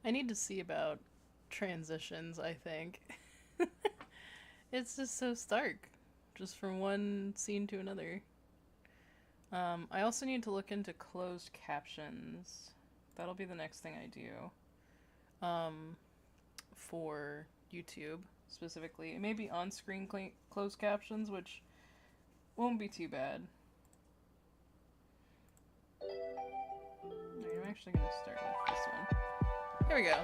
I need to see about transitions, I think. It's just so stark, just from one scene to another. I also need to look into closed captions. That'll be the next thing I do. For YouTube specifically. It may be on-screen closed captions, which won't be too bad. I'm actually going to start with this one. Here we go.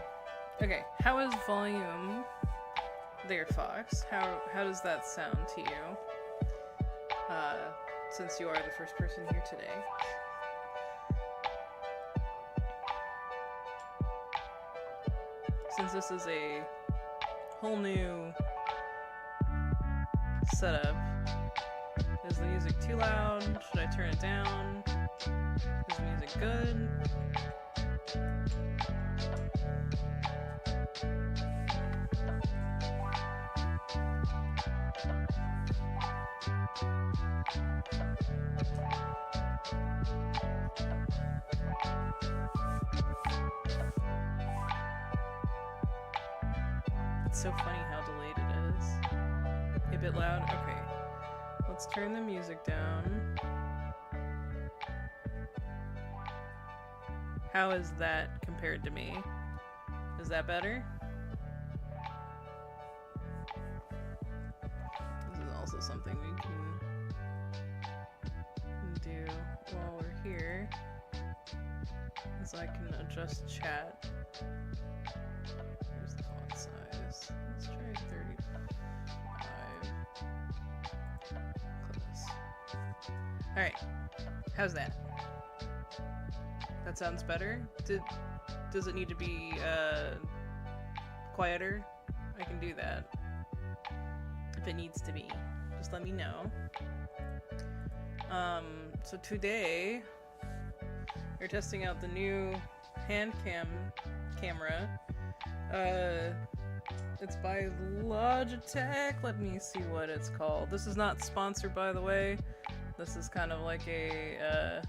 Okay, how is volume there, Fox? How does that sound to you? Since you are the first person here today. Since this is a whole new setup, is the music too loud? Should I turn it down? Is the music good? It's so funny how delayed it is. A bit loud? Okay. Let's turn the music down. How is that compared to me? Is that better? This is also something we can do while we're here. Is I can adjust chat. Where's the font size? Let's try 35. Close. Alright. How's that? That sounds better? Does it need to be quieter? I can do that. If it needs to be. Just let me know. So today we're testing out the new hand camera. It's by Logitech. Let me see what it's called. This is not sponsored, by the way. This is kind of like a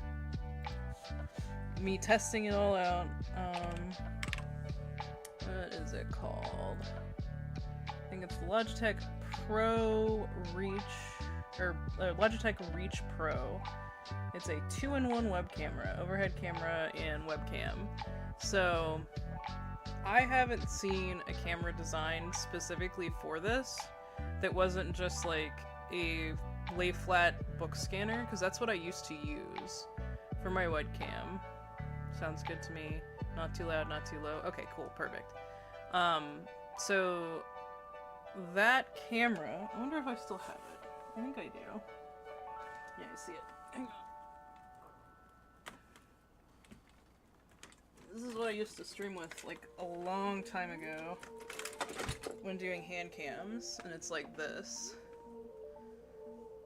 me testing it all out. What is it called? I think it's the Logitech Pro Reach, or Logitech Reach Pro. It's a 2-in-1 web camera, overhead camera and webcam. So I haven't seen a camera designed specifically for this that wasn't just like a lay flat book scanner, because that's what I used to use for my webcam. Sounds good to me. Not too loud, not too low. Okay, cool, perfect. So that camera, I wonder if I still have it. I think I do. Yeah, I see it. Hang on. This is what I used to stream with like a long time ago when doing hand cams, and it's like this.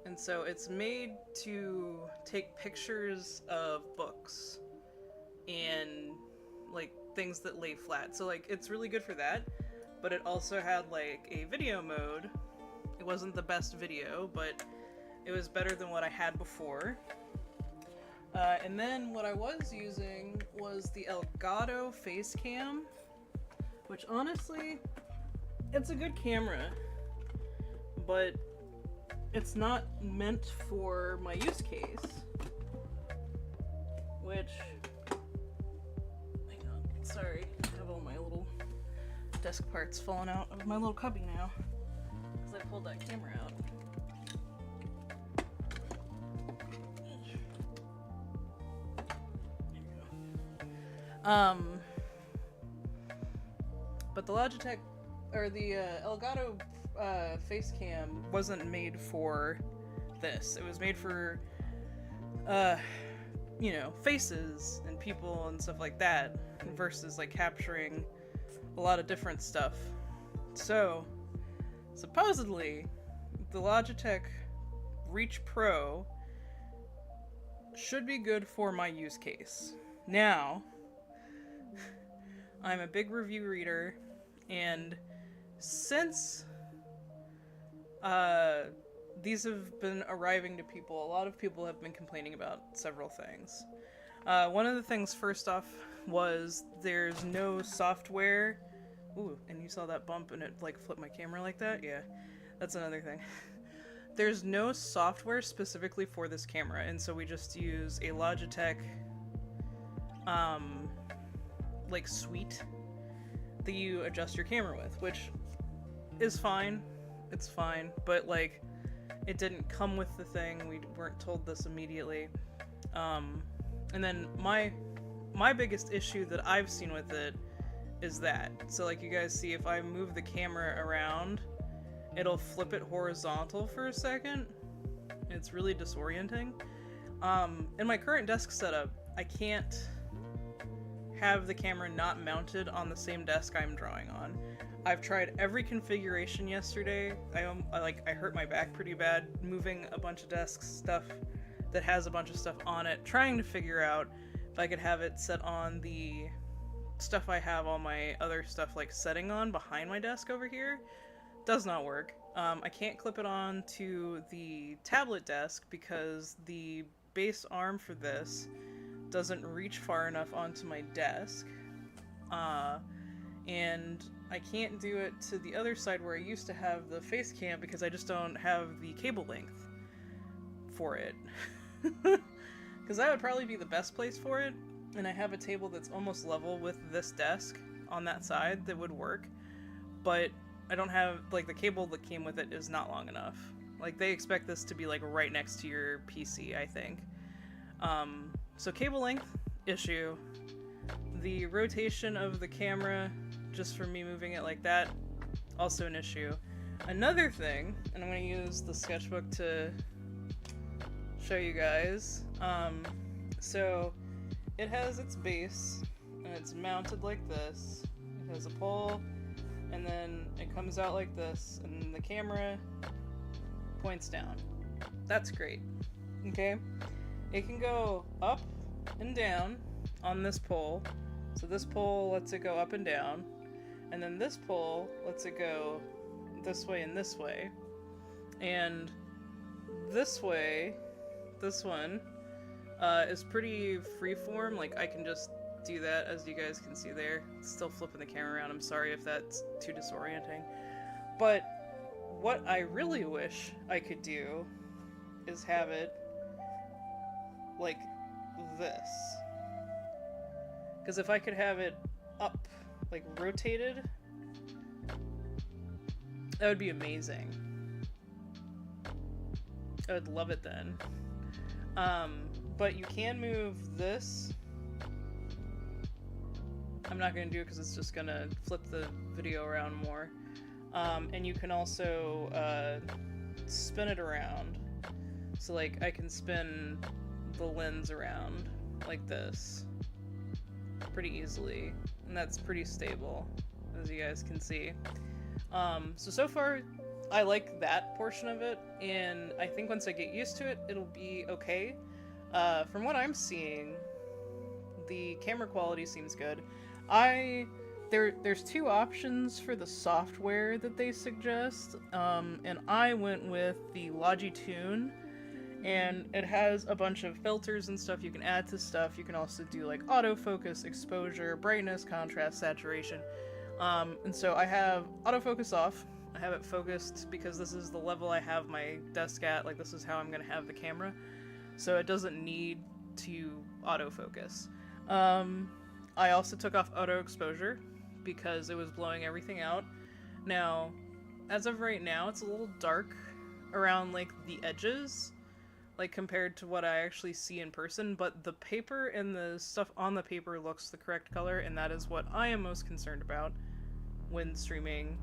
And so it's made to take pictures of books and like things that lay flat. So like it's really good for that, but it also had like a video mode. It wasn't the best video, but it was better than what I had before. And then what I was using was the Elgato face cam, which honestly, it's a good camera, but it's not meant for my use case, which, hang on, sorry, I have all my little desk parts falling out of my little cubby now, because I pulled that camera out. But the Logitech, or the Elgato face cam wasn't made for this. It was made for, you know, faces and people and stuff like that, versus like capturing a lot of different stuff. So, supposedly, the Logitech Reach Pro should be good for my use case. Now, I'm a big review reader, and since these have been arriving to people, a lot of people have been complaining about several things. One of the things, first off, was there's no software. Ooh, and you saw that bump and it like flipped my camera like that? Yeah, that's another thing. There's no software specifically for this camera, and so we just use a Logitech like suite that you adjust your camera with, which is fine. It's fine, but like it didn't come with the thing. We weren't told this immediately. And then my biggest issue that I've seen with it is that. So like you guys see, if I move the camera around, it'll flip it horizontal for a second. It's really disorienting. In my current desk setup, I can't have the camera not mounted on the same desk I'm drawing on. I've tried every configuration yesterday. I hurt my back pretty bad moving a bunch of desk stuff that has a bunch of stuff on it, trying to figure out if I could have it set on the stuff I have all my other stuff like setting on behind my desk over here. Does not work. I can't clip it on to the tablet desk because the base arm for this doesn't reach far enough onto my desk. And I can't do it to the other side where I used to have the face cam because I just don't have the cable length for it. Because that would probably be the best place for it, and I have a table that's almost level with this desk on that side that would work, but I don't have, like, the cable that came with it is not long enough. Like, they expect this to be, like, right next to your PC, I think. So cable length, issue. The rotation of the camera, just from me moving it like that, also an issue. Another thing, and I'm going to use the sketchbook to show you guys. So it has its base, and it's mounted like this. It has a pole, and then it comes out like this, and the camera points down. That's great. Okay? It can go up and down on this pole. So this pole lets it go up and down, and then this pole lets it go this way and this way. And this way, this one, is pretty freeform. Like, I can just do that, as you guys can see there. It's still flipping the camera around. I'm sorry if that's too disorienting. But what I really wish I could do is have it like this. Because if I could have it up, like rotated, that would be amazing. I would love it then. But you can move this. I'm not going to do it because it's just going to flip the video around more. And you can also spin it around. So like I can spin the lens around like this pretty easily. And that's pretty stable, as you guys can see. So far I like that portion of it, and I think once I get used to it, it'll be okay. From what I'm seeing, the camera quality seems good. There's two options for the software that they suggest, and I went with the Logitune, and it has a bunch of filters and stuff you can add to stuff. You can also do like autofocus, exposure, brightness, contrast, saturation. And so I have autofocus off. I have it focused because this is the level I have my desk at. Like, this is how I'm gonna have the camera. So it doesn't need to autofocus. I also took off auto exposure because it was blowing everything out. Now, as of right now, it's a little dark around like the edges, like compared to what I actually see in person, but the paper and the stuff on the paper looks the correct color, and that is what I am most concerned about when streaming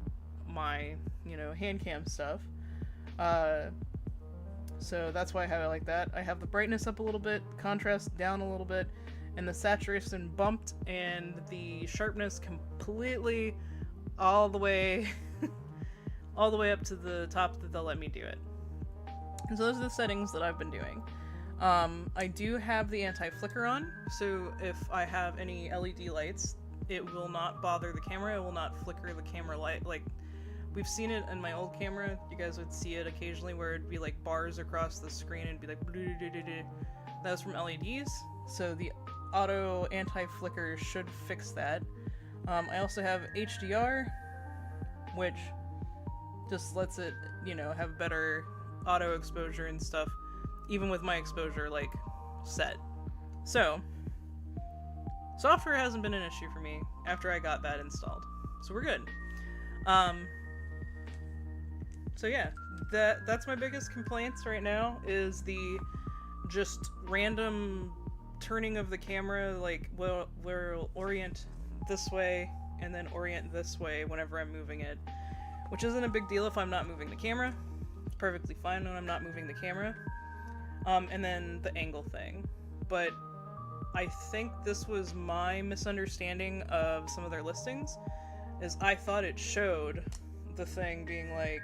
my, hand cam stuff. So that's why I have it like that. I have the brightness up a little bit, contrast down a little bit, and the saturation bumped, and the sharpness completely all the way all the way up to the top that they'll let me do it. And so those are the settings that I've been doing. I do have the anti-flicker on, so if I have any LED lights, it will not bother the camera. It will not flicker the camera light. Like, we've seen it in my old camera. You guys would see it occasionally where it'd be like bars across the screen and be like, that was from LEDs. So the auto anti-flicker should fix that. I also have HDR, which just lets it, you know, have better auto exposure and stuff, even with my exposure, like, set. So, software hasn't been an issue for me after I got that installed. So we're good. So yeah, that's my biggest complaints right now, is the just random turning of the camera, like, we'll orient this way and then orient this way whenever I'm moving it, which isn't a big deal if I'm not moving the camera. It's perfectly fine when I'm not moving the camera. And then the angle thing. But I think this was my misunderstanding of some of their listings, is I thought it showed the thing being like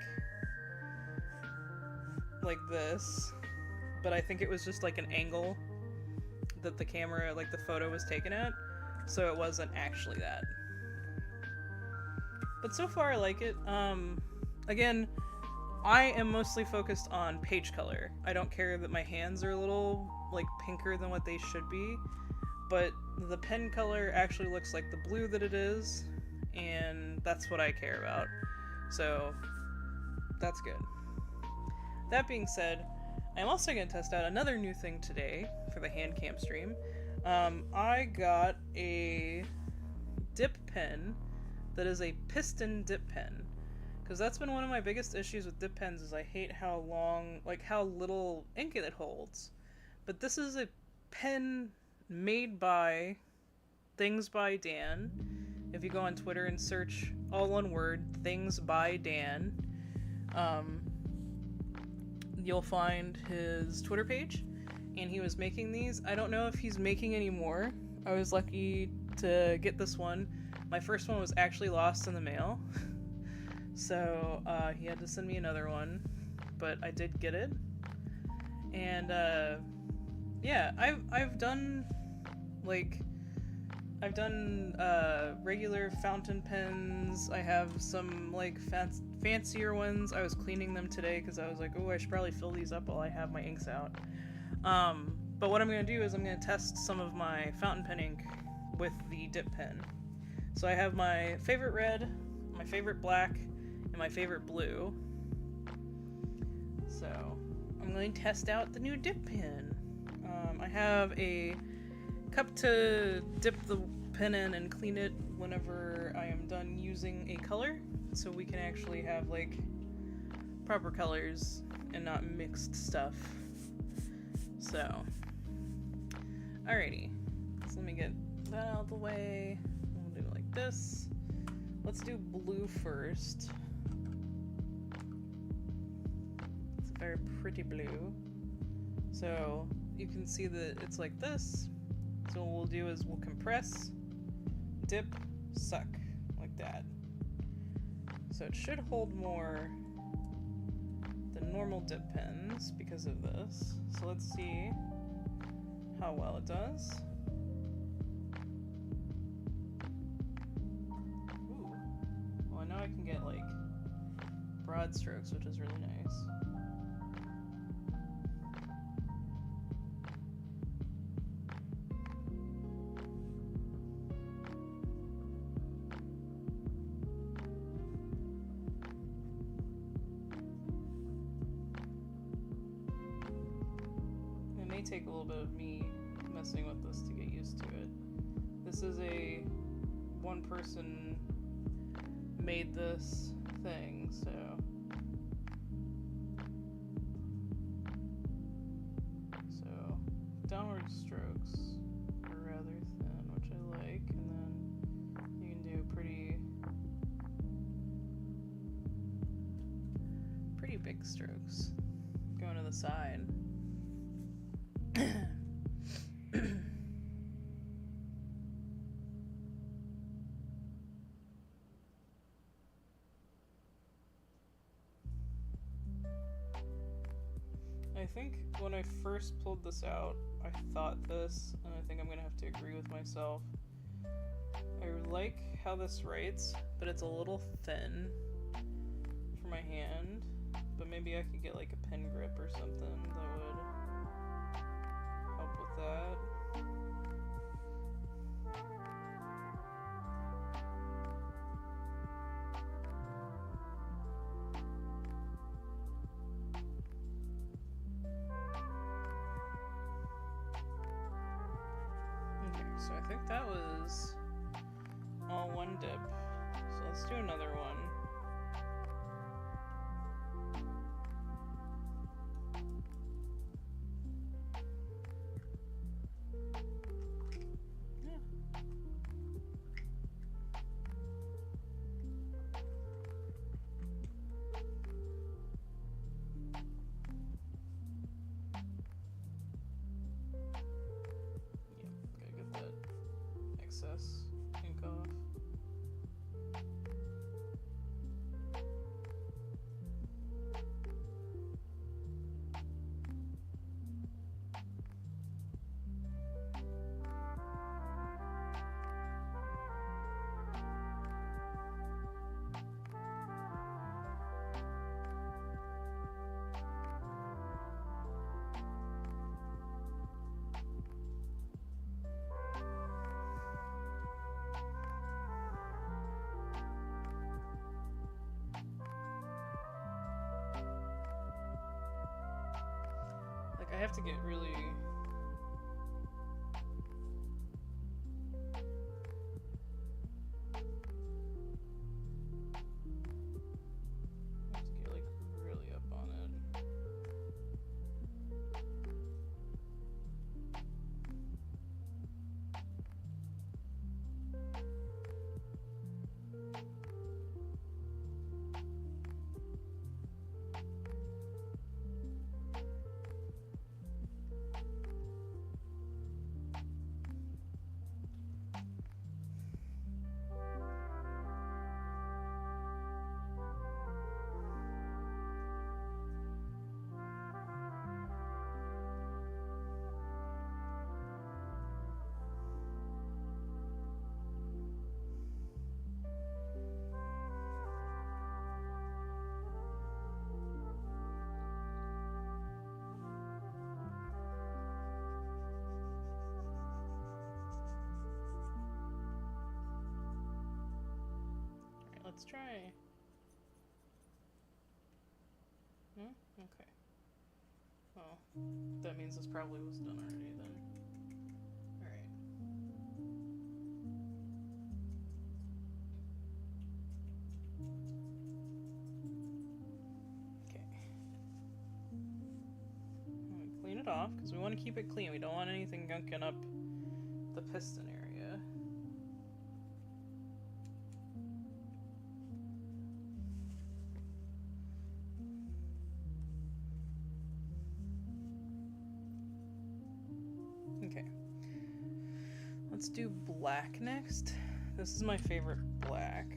this, but I think it was just like an angle that the camera, like the photo, was taken at, so it wasn't actually that. But so far I like it. Again, I am mostly focused on page color. I don't care that my hands are a little, like, pinker than what they should be, but the pen color actually looks like the blue that it is, and that's what I care about. So, that's good. That being said, I'm also going to test out another new thing today for the hand cam stream. I got a dip pen that is a piston dip pen. Because that's been one of my biggest issues with dip pens, is I hate how long, like how little ink it holds. But this is a pen made by Things by Dan. If you go on Twitter and search, all one word, Things by Dan, you'll find his Twitter page, and he was making these. I don't know if he's making any more. I was lucky to get this one. My first one was actually lost in the mail. So, he had to send me another one, but I did get it. And, yeah, I've done, like, regular fountain pens. I have some, like, fancier ones. I was cleaning them today because I was like, oh, I should probably fill these up while I have my inks out. But what I'm going to do is I'm going to test some of my fountain pen ink with the dip pen. So I have my favorite red, my favorite black, and my favorite blue. So I'm going to test out the new dip pen. I have a cup to dip the pen in and clean it whenever I am done using a color, so we can actually have, like, proper colors and not mixed stuff. So, alrighty, so let me get that out of the way. We'll do it like this. Let's do blue first. It's a very pretty blue. So you can see that it's like this. So what we'll do is we'll compress, dip, suck, like that. So it should hold more than normal dip pens because of this. So let's see how well it does. Ooh. Well, I know I can get, like, broad strokes, which is really nice. Take a little bit of me messing with this to get used to it. This is a one person made this thing, so downward strokes are rather thin, which I like, and then you can do pretty big strokes going to the side. I think when I first pulled this out, I thought this, and I think I'm gonna have to agree with myself. I like how this writes, but it's a little thin for my hand, but maybe I could get like a pen grip or something that would help with that. So I think that was all one dip. So let's do another one. Ink off. I have to get really... I have to get like really up on it. Let's try. No? Okay. Well, that means this probably was done already then. Alright. Okay. Clean it off, because we want to keep it clean. We don't want anything gunking up the piston area. Okay, let's do black next. This is my favorite black.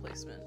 Placement.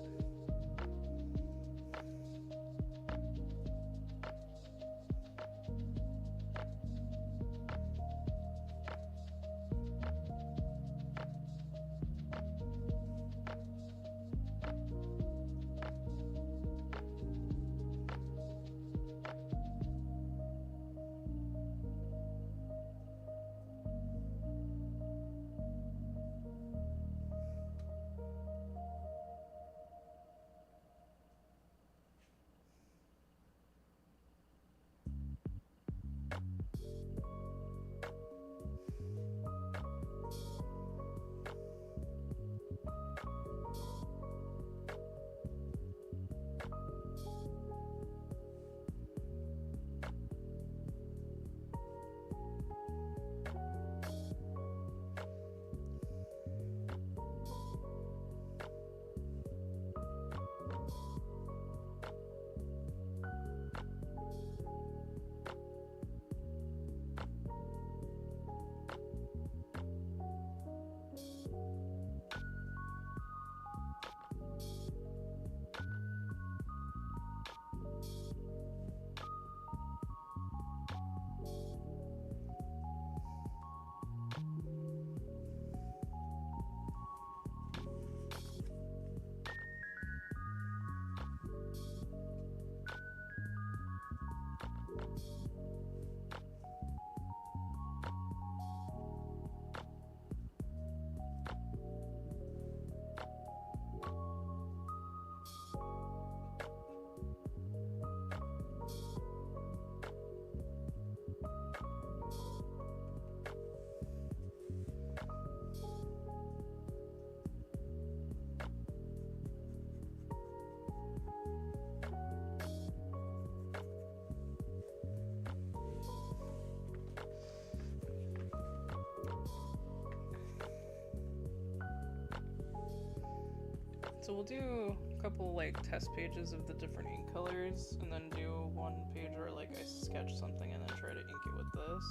So we'll do a couple like test pages of the different ink colors, and then do one page where like I sketch something and then try to ink it with this.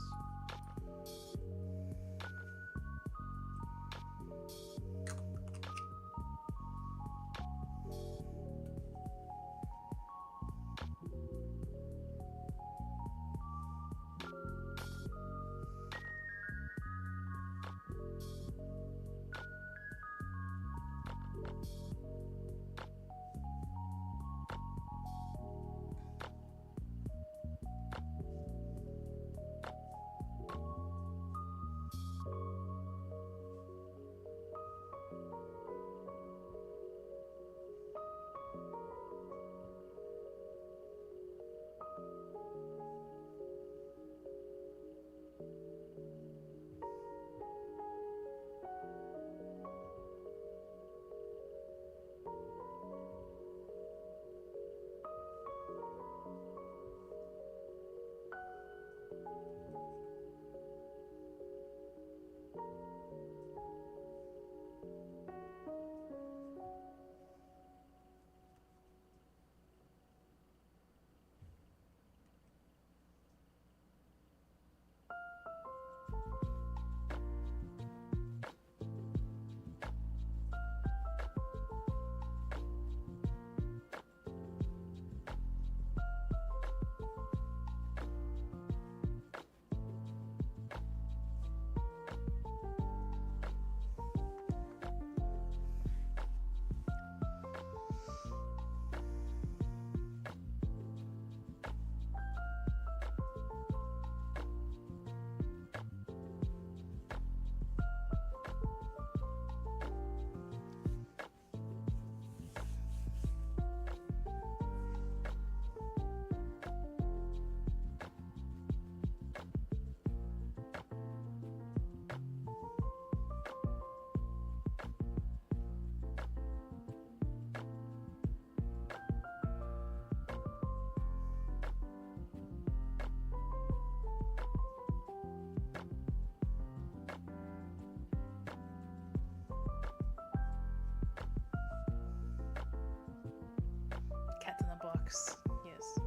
Cat in the box. Yes.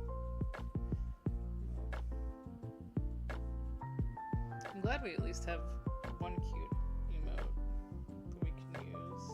I'm glad we at least have one cute emote that we can use.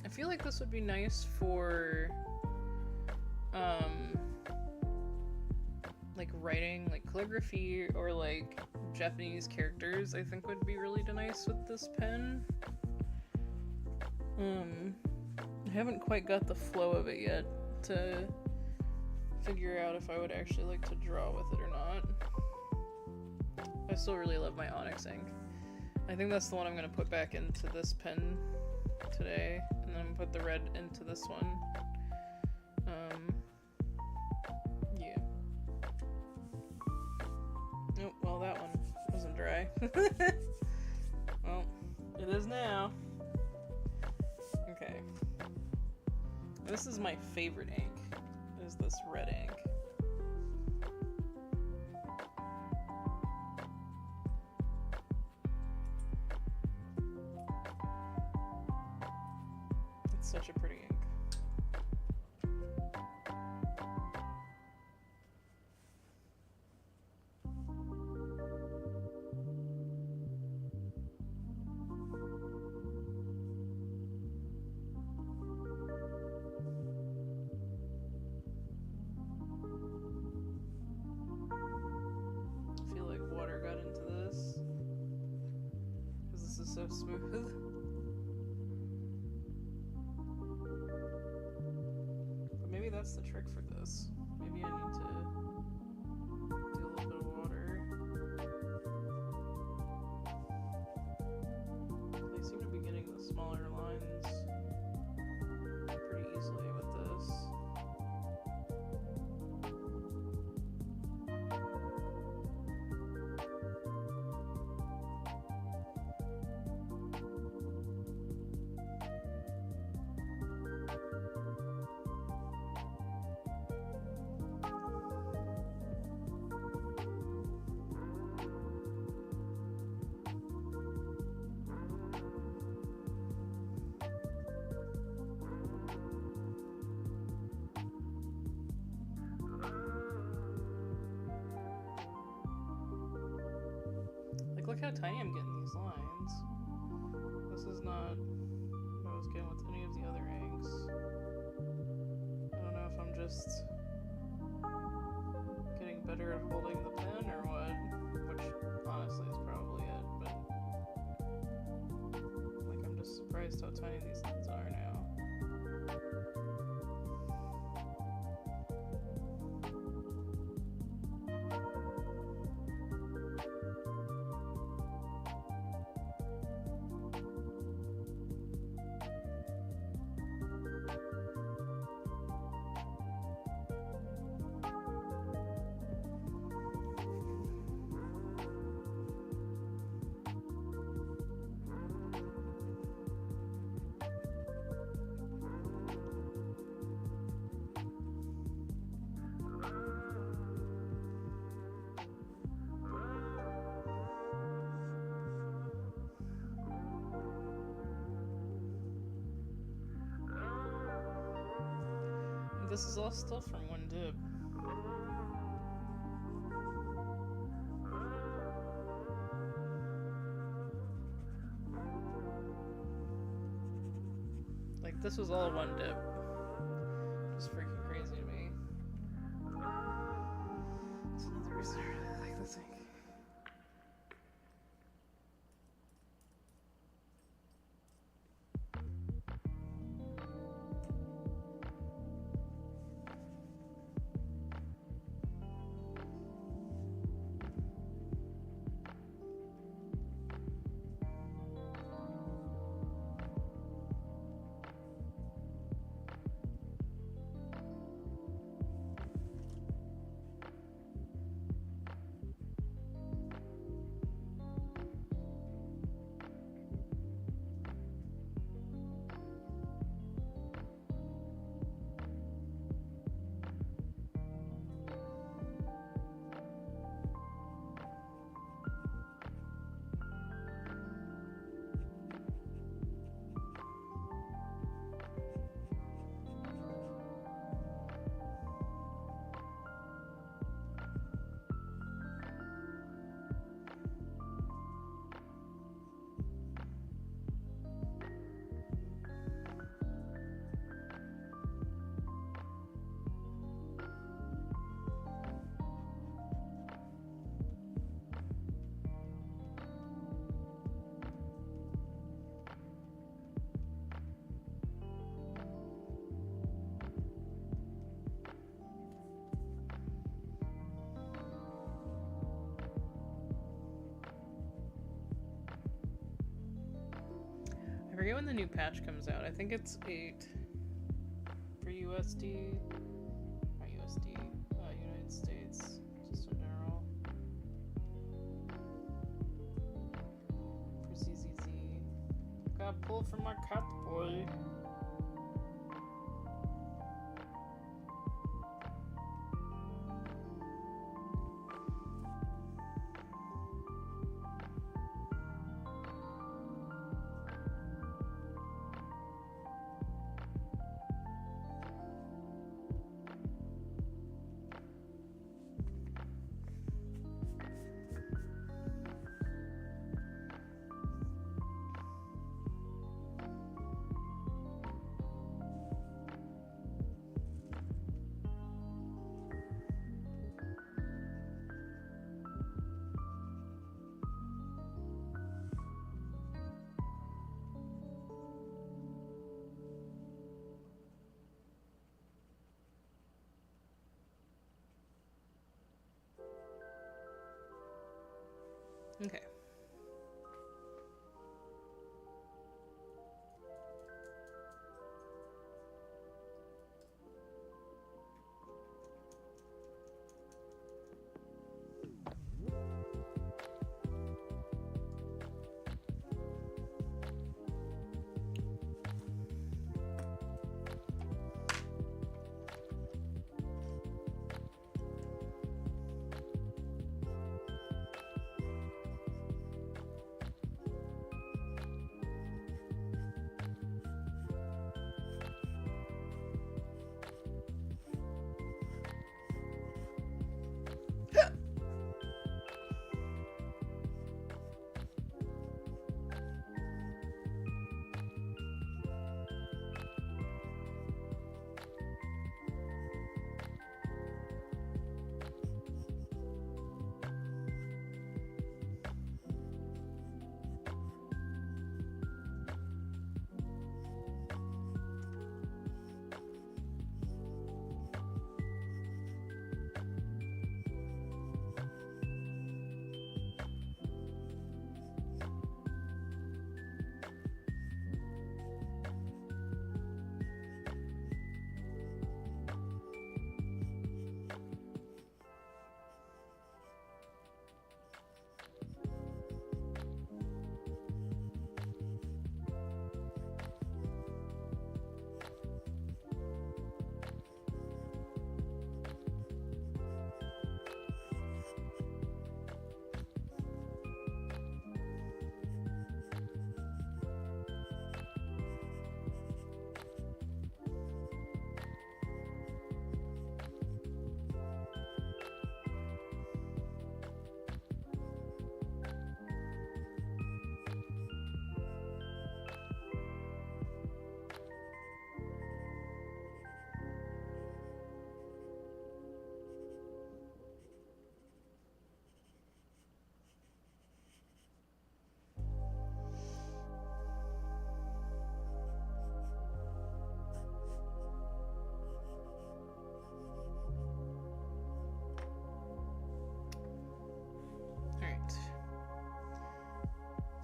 I feel like this would be nice for like writing like calligraphy or like Japanese characters. I think would be really nice with this pen. I haven't quite got the flow of it yet to figure out if I would actually like to draw with it or not. I still really love my Onyx ink. I think that's the one I'm going to put back into this pen today, and then put the red into this one. Yeah. Oh, well, that one wasn't dry. Well, it is now. Okay. This is my favorite ink, is this red ink. It's such a pretty ink. I feel like water got into this because this is so smooth. that's the trick for this. Maybe I need to do a little bit of water. They seem to be getting the smaller lines pretty easily with this. Look how tiny I'm getting these lines. This is not what I was getting with any of the other inks. I don't know if I'm just getting better at holding the pen or what, which honestly is probably it, but like I'm just surprised how tiny these lines are now. This is all stuff from one dip. Like, this was all one dip. Just freaking crazy to me. That's another reason I really like this ink. I forget when the new patch comes out. I think it's 8 for USD, not USD, United States, just in general. For ZZZ. Got pulled from my cat boy.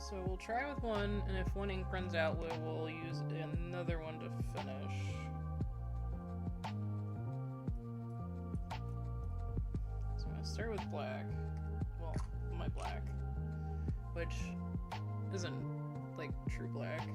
So we'll try with one, and if one ink runs out, we'll use another one to finish. So I'm gonna start with black. Well, my black. Which isn't, like, true black.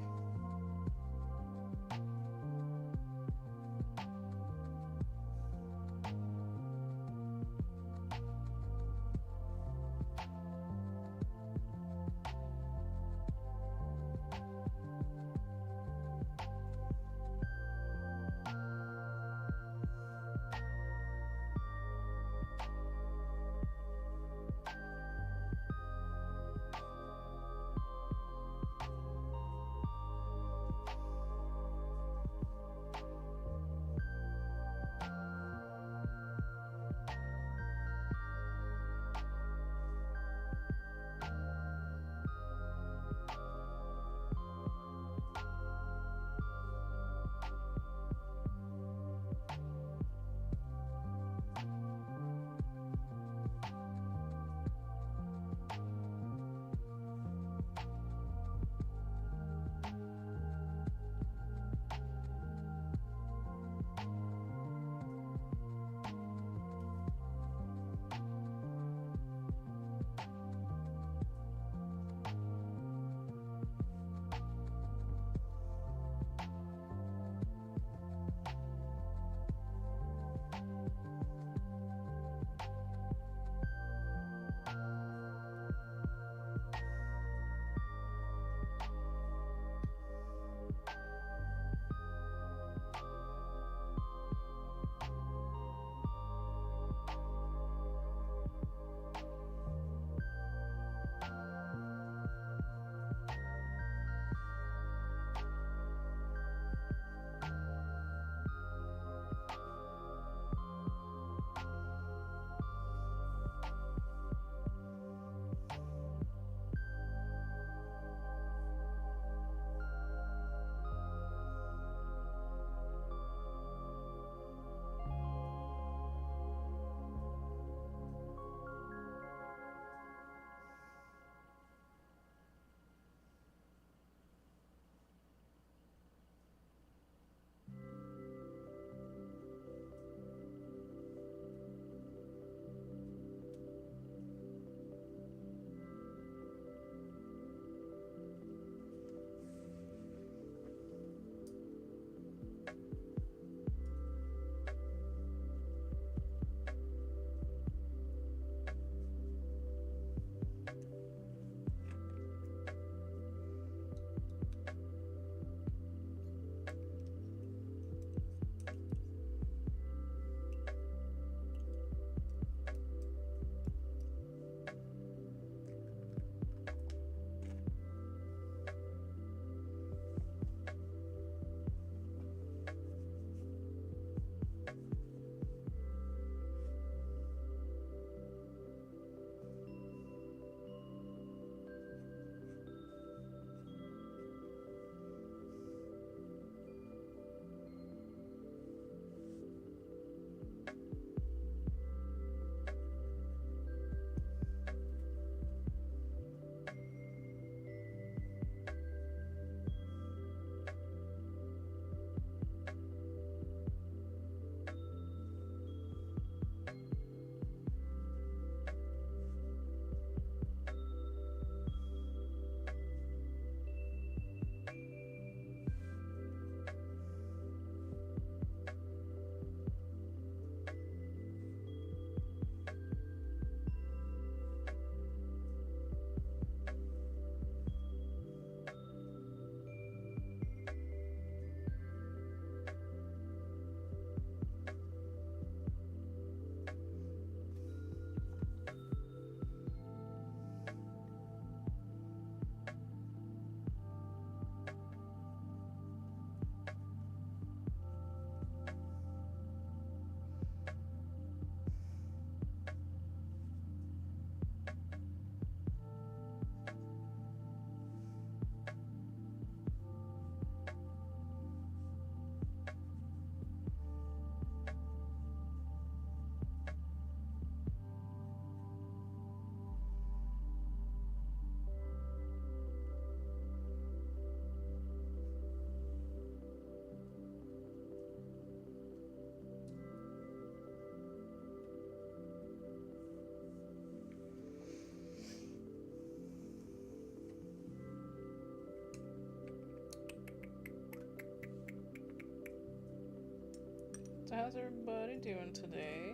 So how's everybody doing today?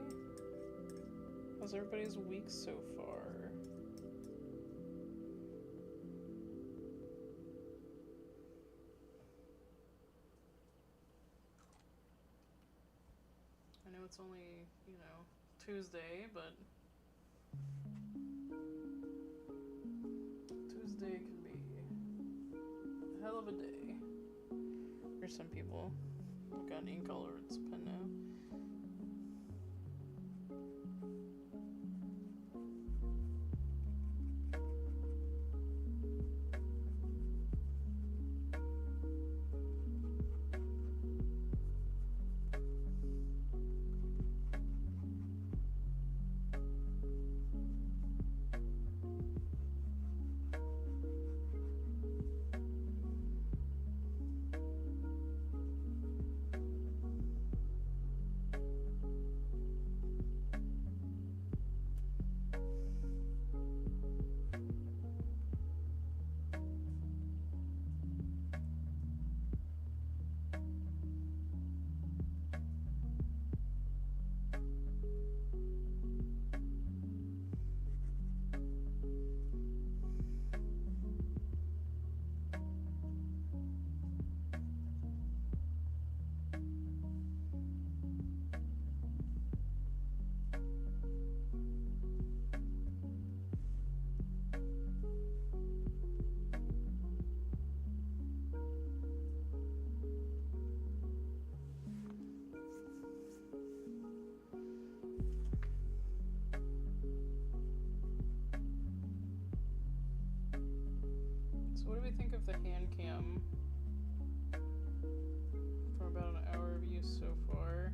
How's everybody's week so far? I know it's only, you know, Tuesday, but Tuesday can be a hell of a day. There's some people. I've got an ink all over its pen now. So what do we think of the hand cam for about an hour of use so far?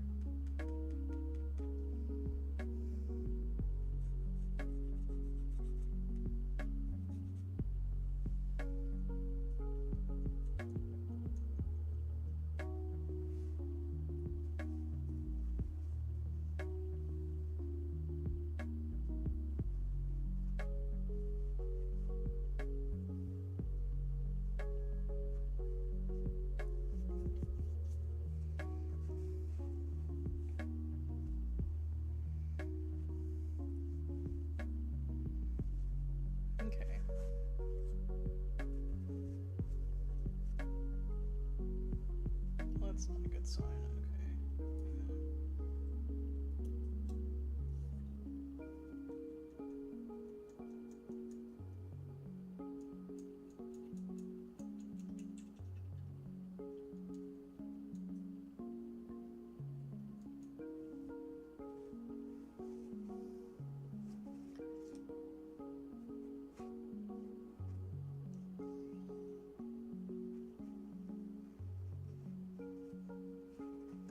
Okay. Well, that's not a good sign.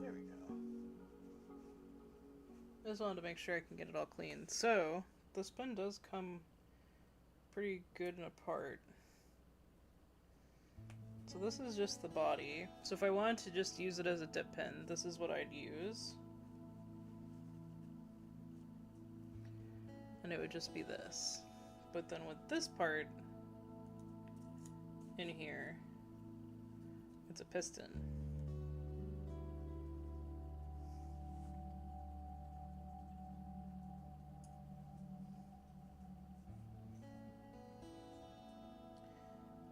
Okay. There we go. I just wanted to make sure I can get it all clean. So, this pen does come pretty good and apart. So this is just the body. So if I wanted to just use it as a dip pen, this is what I'd use. And it would just be this. But then with this part in here, it's a piston.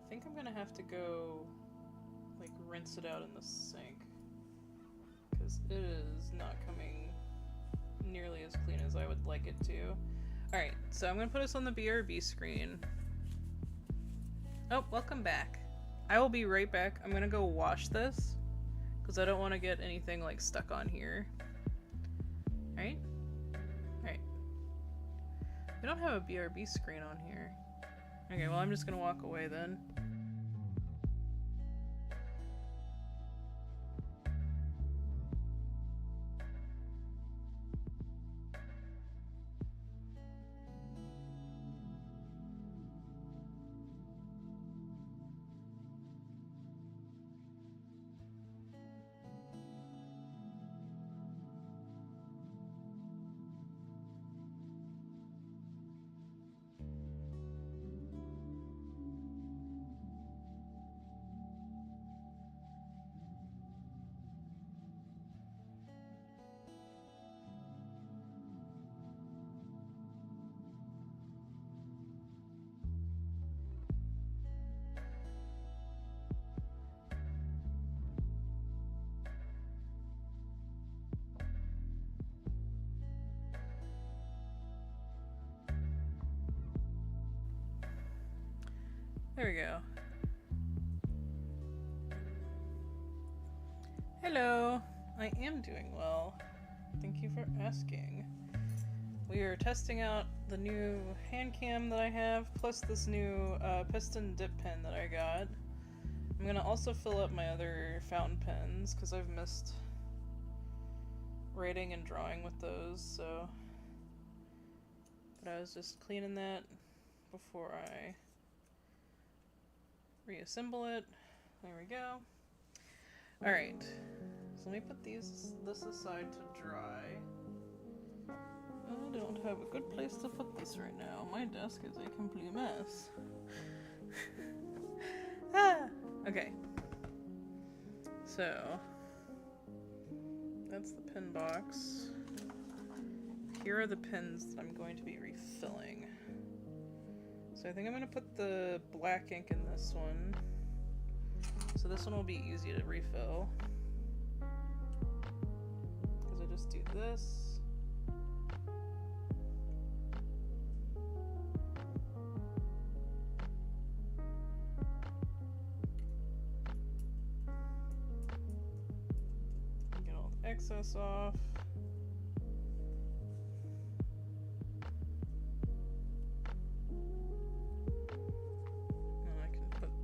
I think I'm gonna have to go like rinse it out in the sink because it is not coming nearly as clean as I would like it to. Alright, so I'm gonna put us on the BRB screen. Oh, welcome back. I will be right back. I'm gonna go wash this because I don't want to get anything like stuck on here. Alright? Alright. We don't have a BRB screen on here. Okay, well I'm just gonna walk away then. There we go. Hello! I am doing well. Thank you for asking. We are testing out the new hand cam that I have, plus this new piston dip pen that I got. I'm gonna also fill up my other fountain pens, because I've missed writing and drawing with those, so... But I was just cleaning that before I reassemble it. There we go. Alright, so let me put this aside to dry. I don't have a good place to put this right now. My desk is a complete mess. Okay. So, that's the pin box. Here are the pins that I'm going to be refilling. So I think I'm going to put the black ink in this one. So this one will be easy to refill. Because I just do this. Get all the excess off.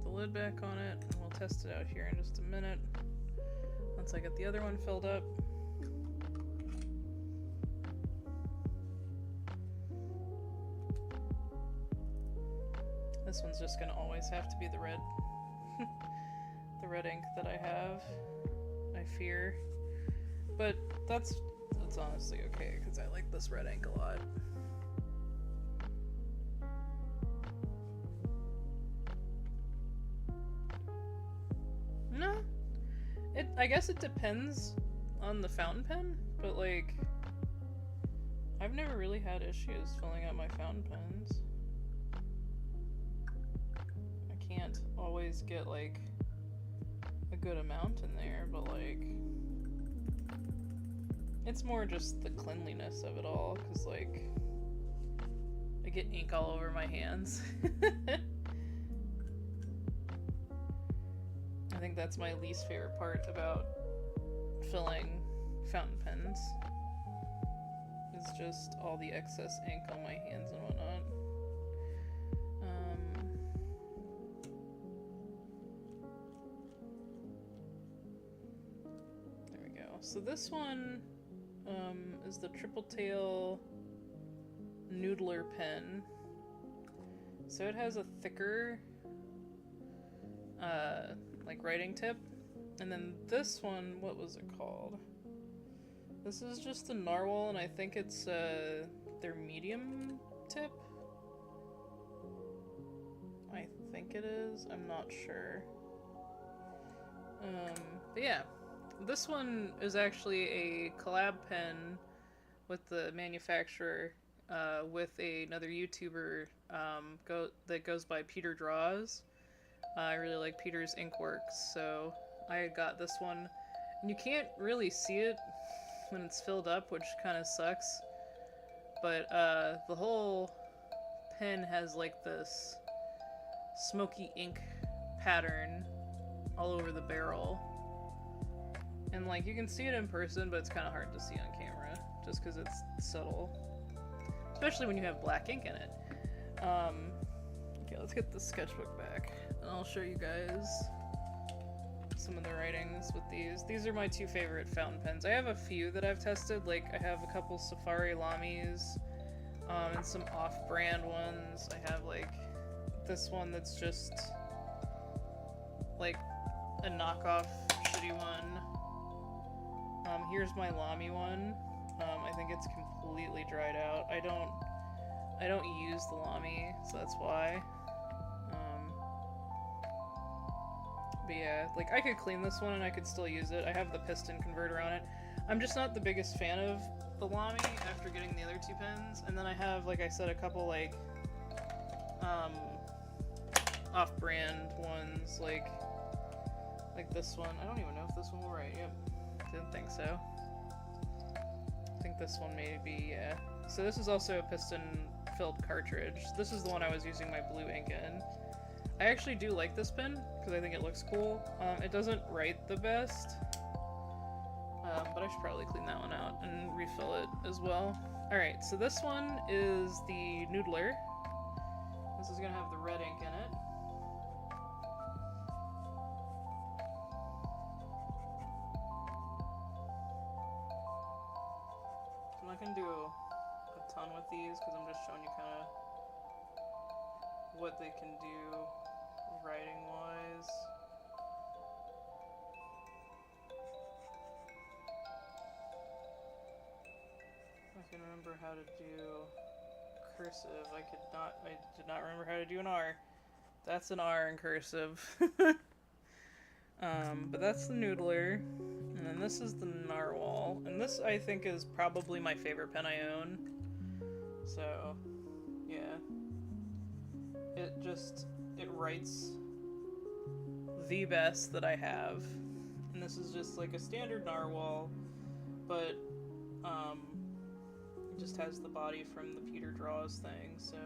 Lid back on it, and we'll test it out here in just a minute once I get the other one filled up. This one's just gonna always have to be the red the red ink that I have, I fear, but that's honestly okay because I like this red ink a lot. No, I guess it depends on the fountain pen, but like, I've never really had issues filling out my fountain pens. I can't always get like a good amount in there, but like, it's more just the cleanliness of it all, because like, I get ink all over my hands. I think that's my least favorite part about filling fountain pens, is just all the excess ink on my hands and whatnot. There we go. So this one is the Triple Tail Noodler pen. So it has a thicker like writing tip, and then this one, what was it called? This is just a narwhal, and I think it's their medium tip. I think it is. I'm not sure. But yeah, this one is actually a collab pen with the manufacturer, with another YouTuber that goes by Peter Draws. I really like Peter's ink works, so I got this one. And you can't really see it when it's filled up, which kind of sucks. But the whole pen has like this smoky ink pattern all over the barrel. And like, you can see it in person, but it's kind of hard to see on camera, just because it's subtle. Especially when you have black ink in it. Okay, let's get the sketchbook back, and I'll show you guys some of the writings with these. These are my two favorite fountain pens. I have a few that I've tested, like I have a couple Safari Lamis, and some off-brand ones. I have like this one that's just like a knockoff shitty one. Here's my Lamy one. I think it's completely dried out. I don't use the Lamy, so that's why. But yeah, like, I could clean this one and I could still use it. I have the piston converter on it. I'm just not the biggest fan of the Lamy after getting the other two pens. And then I have, like I said, a couple, like, off-brand ones, like this one. I don't even know if this one will write. Yep. Didn't think so. I think this one may be, yeah. So this is also a piston-filled cartridge. This is the one I was using my blue ink in. I actually do like this pen, because I think it looks cool. It doesn't write the best, but I should probably clean that one out and refill it as well. Alright, so this one is the Noodler. This is going to have the red ink in it. I'm not going to do a ton with these because I'm just showing you kind of what they can do writing wise. I can remember how to do cursive. I did not remember how to do an R. That's an R in cursive. But that's the Noodler. And then this is the Narwhal. And this, I think, is probably my favorite pen I own. So, yeah. It writes the best that I have. And this is just like a standard Narwhal, but, it just has the body from the Peter Draws thing, so...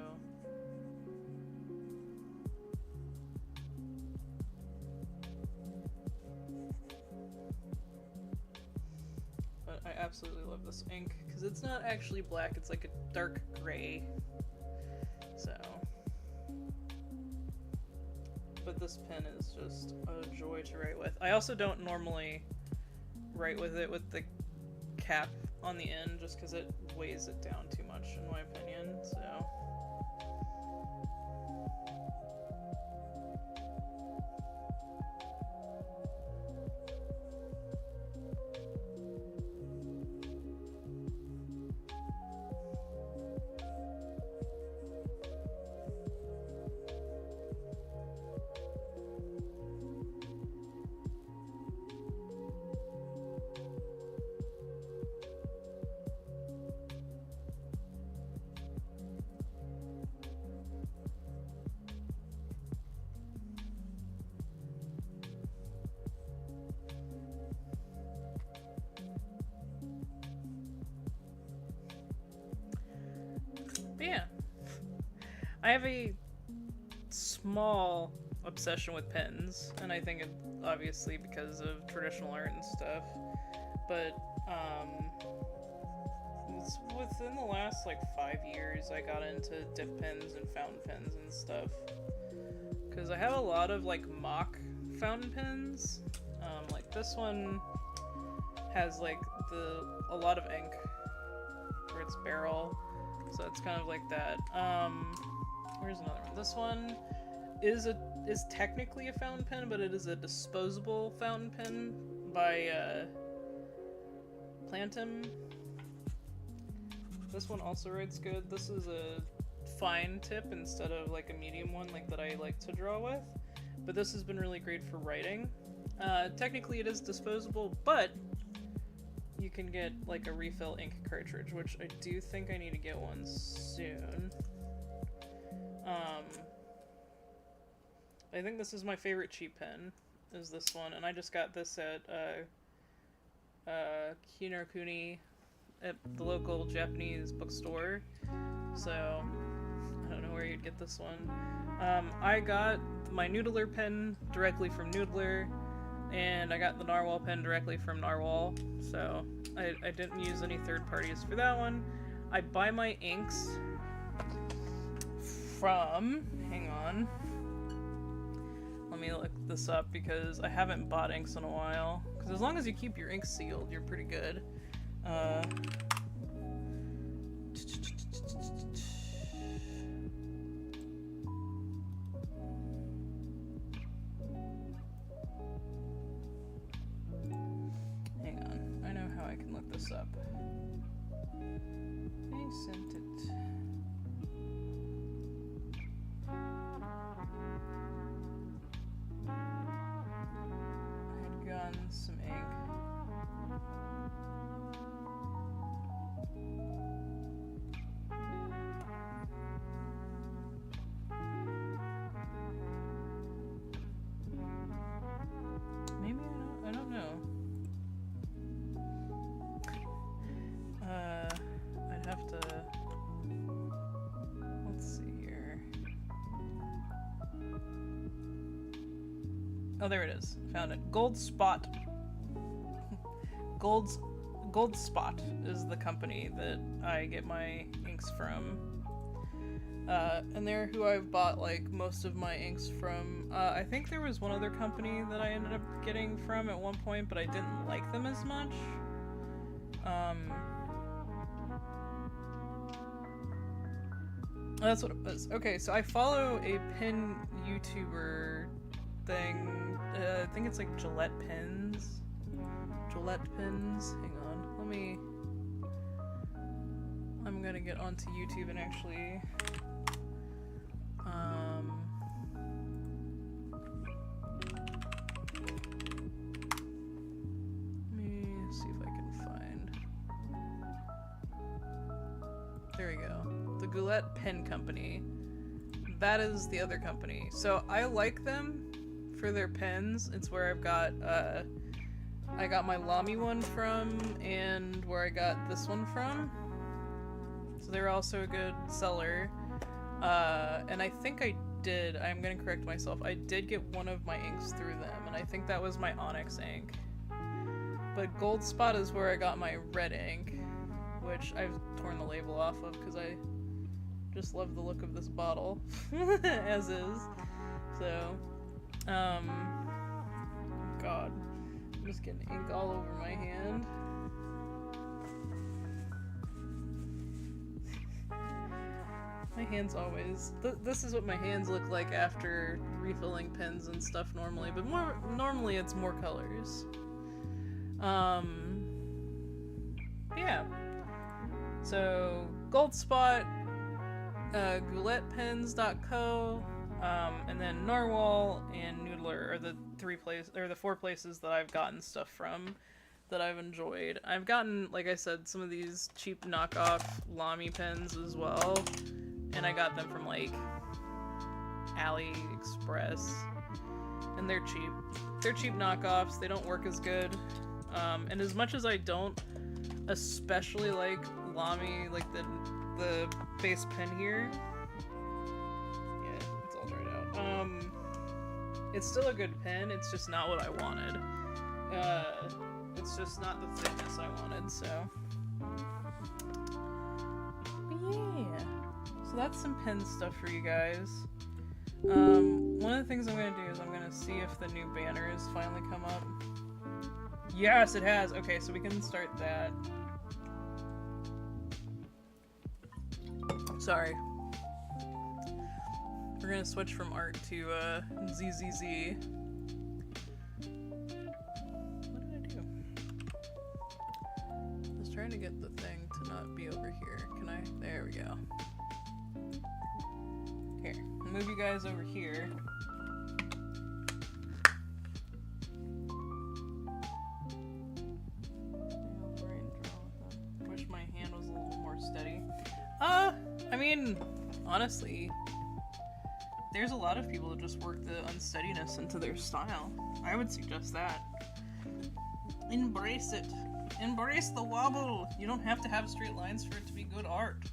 But I absolutely love this ink, because it's not actually black, it's like a dark gray, so... But this pen is just a joy to write with. I also don't normally write with it with the cap on the end, just because it weighs it down too much, in my opinion, so... But yeah, I have a small obsession with pens, and I think it obviously because of traditional art and stuff, but it's within the last like 5 years I got into dip pens and fountain pens and stuff, because I have a lot of like mock fountain pens, like this one has like a lot of ink for its barrel. So it's kind of like that. Where's another one? This one is technically a fountain pen, but it is a disposable fountain pen by Plantum. This one also writes good. This is a fine tip instead of like a medium one like that I like to draw with. But this has been really great for writing. Technically it is disposable, but you can get like a refill ink cartridge, which I do think I need to get one soon. I think this is my favorite cheap pen, is this one, and I just got this at Kinokuni at the local Japanese bookstore, so I don't know where you'd get this one. I got my Noodler pen directly from Noodler, and I got the Narwhal pen directly from Narwhal, so I didn't use any third parties for that one. I buy my inks from... hang on. Let me look this up because I haven't bought inks in a while. Because as long as you keep your inks sealed, you're pretty good. Hang on, I know how I can look this up. I sent it. I had gotten some ink. Maybe I don't know. I'd have to Oh, there it is. Found it. Gold Spot. Gold Spot is the company that I get my inks from. And they're who I've bought like most of my inks from. I think there was one other company that I ended up getting from at one point, but I didn't like them as much. That's what it was. Okay, so I follow a pin YouTuber thing. I think it's like Gillette Pins. Gillette Pins. Hang on. I'm gonna get onto YouTube and actually let me see if I can find. There we go. The Gillette Pen Company. That is the other company. So I like them for their pens. It's where I've got I got my Lamy one from and where I got this one from. So they're also a good seller. And I think I'm gonna correct myself, I did get one of my inks through them, and I think that was my Onyx ink. But Gold Spot is where I got my red ink, which I've torn the label off of because I just love the look of this bottle, as is. So, God, I'm just getting ink all over my hand. My hands always... this is what my hands look like after refilling pens and stuff normally, but normally it's more colors. Yeah. So, Gold Spot, GoulettePens.co, and then Narwhal and Noodler are the the 4 places that I've gotten stuff from that I've enjoyed. I've gotten, like I said, some of these cheap knockoff Lamy pens as well. And I got them from, like, AliExpress. And they're cheap. They're cheap knockoffs. They don't work as good. And as much as I don't especially like Lamy, like the base pen here. Yeah, it's all dried out. It's still a good pen. It's just not what I wanted. It's just not the thickness I wanted, so. But yeah. So that's some pen stuff for you guys. One of the things I'm going to do is I'm going to see if the new banner has finally come up. Yes, it has! Okay, so we can start that. Sorry. We're going to switch from art to ZZZ. What did I do? I was trying to get the thing to not be over here. Can I? There we go. Here, I'll move you guys over here. Wish my hand was a little more steady. I mean, honestly, there's a lot of people that just work the unsteadiness into their style. I would suggest that. Embrace it. Embrace the wobble. You don't have to have straight lines for it to be good art.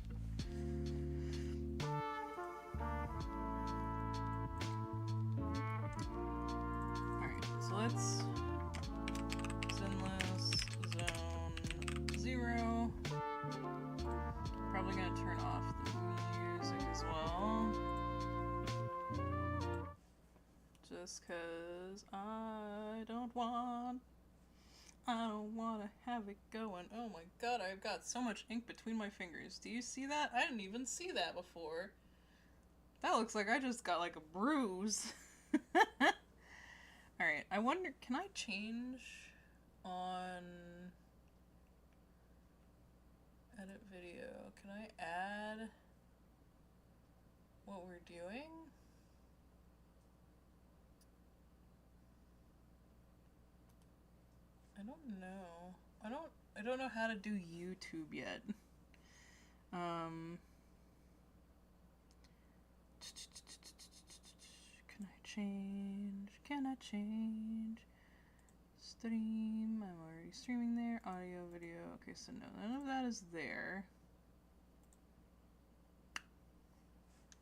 Let's Zenless Zone 0. Probably gonna turn off the music as well. Just cause I don't want to have it going. Oh my god, I've got so much ink between my fingers. Do you see that? I didn't even see that before. That looks like I just got like a bruise. Alright, I wonder, can I change on edit video? Can I add what we're doing? I don't know. I don't know how to do YouTube yet. Can I change? Stream, I'm already streaming there. Audio, video, okay, so no, none of that is there.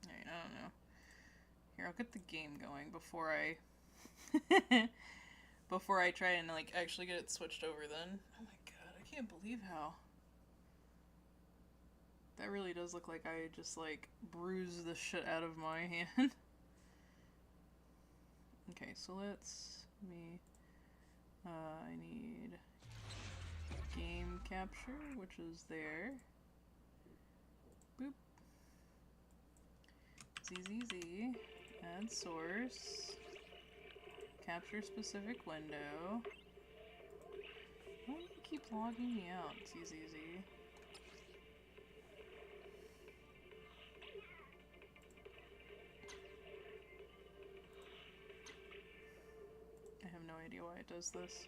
Alright, I don't know. Here, I'll get the game going before I before I try and like actually get it switched over then. Oh my god, I can't believe how. That really does look like I just like bruised the shit out of my hand. Okay, so I need game capture, which is there. Boop. ZZZ. Add source. Capture specific window. Why do you keep logging me out, ZZZ? I have no idea why it does this.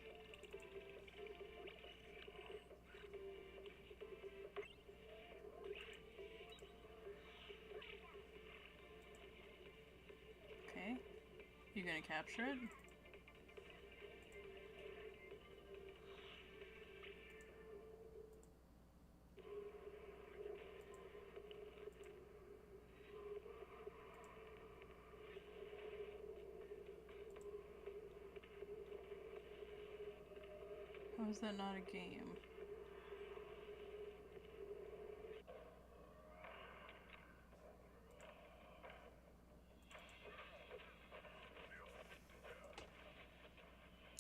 Okay. You gonna capture it? How is that not a game?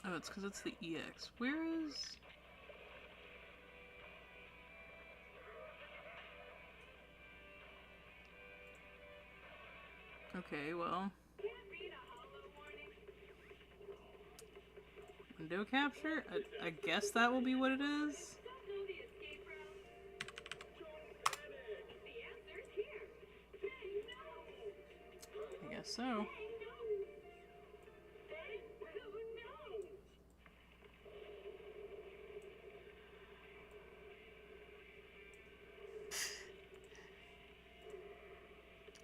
Oh, it's because it's the EX. Where is... Okay, well... Window capture? I guess that will be what it is? I guess so.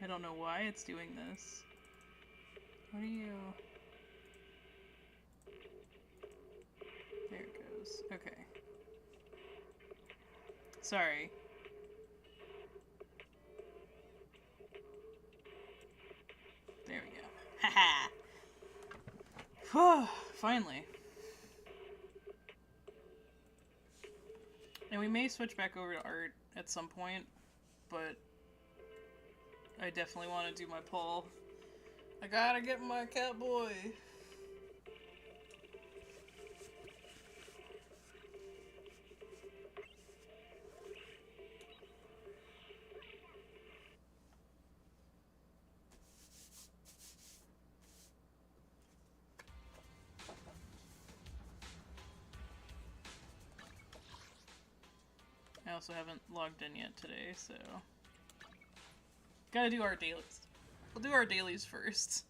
I don't know why it's doing this. What do you... There it goes. Okay. Sorry. There we go. Haha! Whew! Finally. And we may switch back over to art at some point, but I definitely want to do my poll. I gotta get my cat boy! I also haven't logged in yet today, so... Gotta do our dailies. We'll do our dailies first.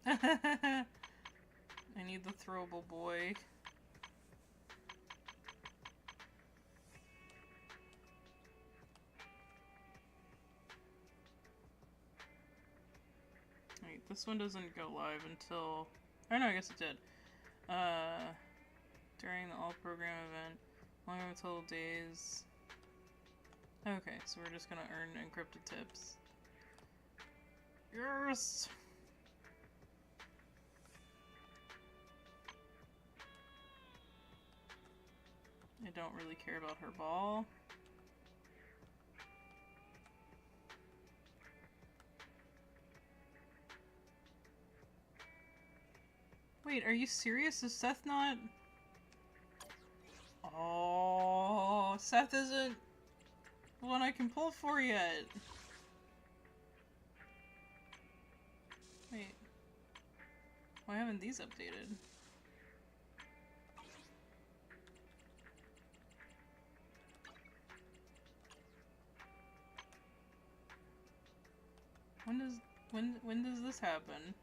I need the throwable boy. Wait, this one doesn't go live until... Oh no, I guess it did. During the all-program event, long of total days... Okay, so we're just gonna earn encrypted tips. Yes! I don't really care about her ball. Wait, are you serious? Is Seth not... Oh, Seth isn't the one I can pull for yet. Wait. Why haven't these updated? When does this happen?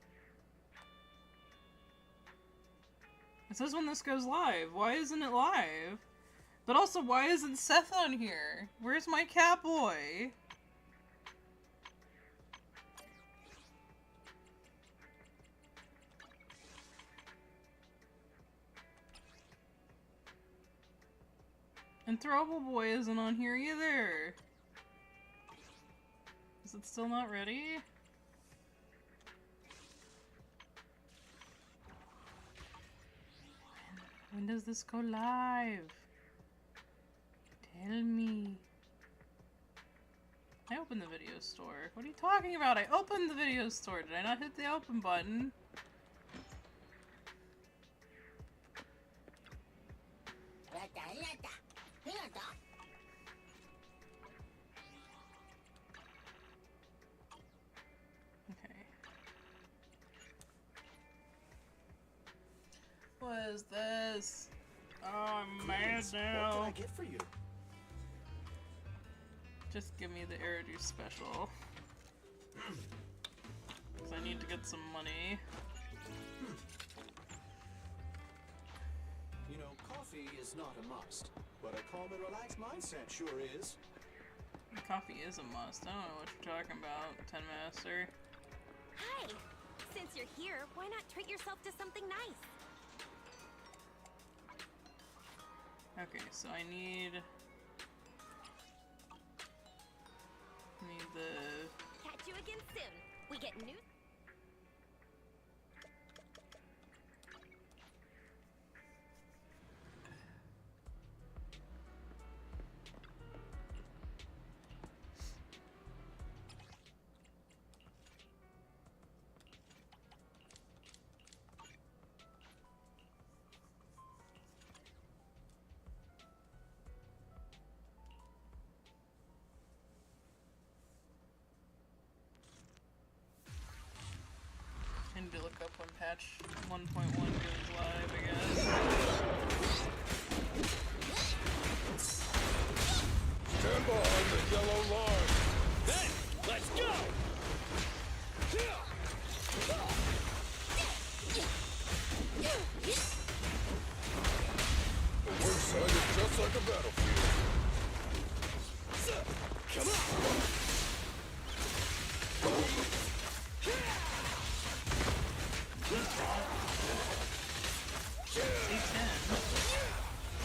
It says when this goes live. Why isn't it live? But also, why isn't Seth on here? Where's my cat boy? And Throwable Boy isn't on here either. Is it still not ready? When does this go live? Tell me. I opened the video store. What are you talking about? I opened the video store. Did I not hit the open button? Okay. What is this? Oh, I'm mad now. What can I get for you? Just give me the Eridu special. Because I need to get some money. You know, coffee is not a must, but a calm and relaxed mindset sure is. Coffee is a must. I don't know what you're talking about, Ten Master. Hi! Since you're here, why not treat yourself to something nice? Okay, so I need the... Catch you again soon. We get new... I need to look up when patch 1.1 goes live, I guess. Stand behind the yellow line. Then, let's go! The wayside is just like a battlefield. Come on!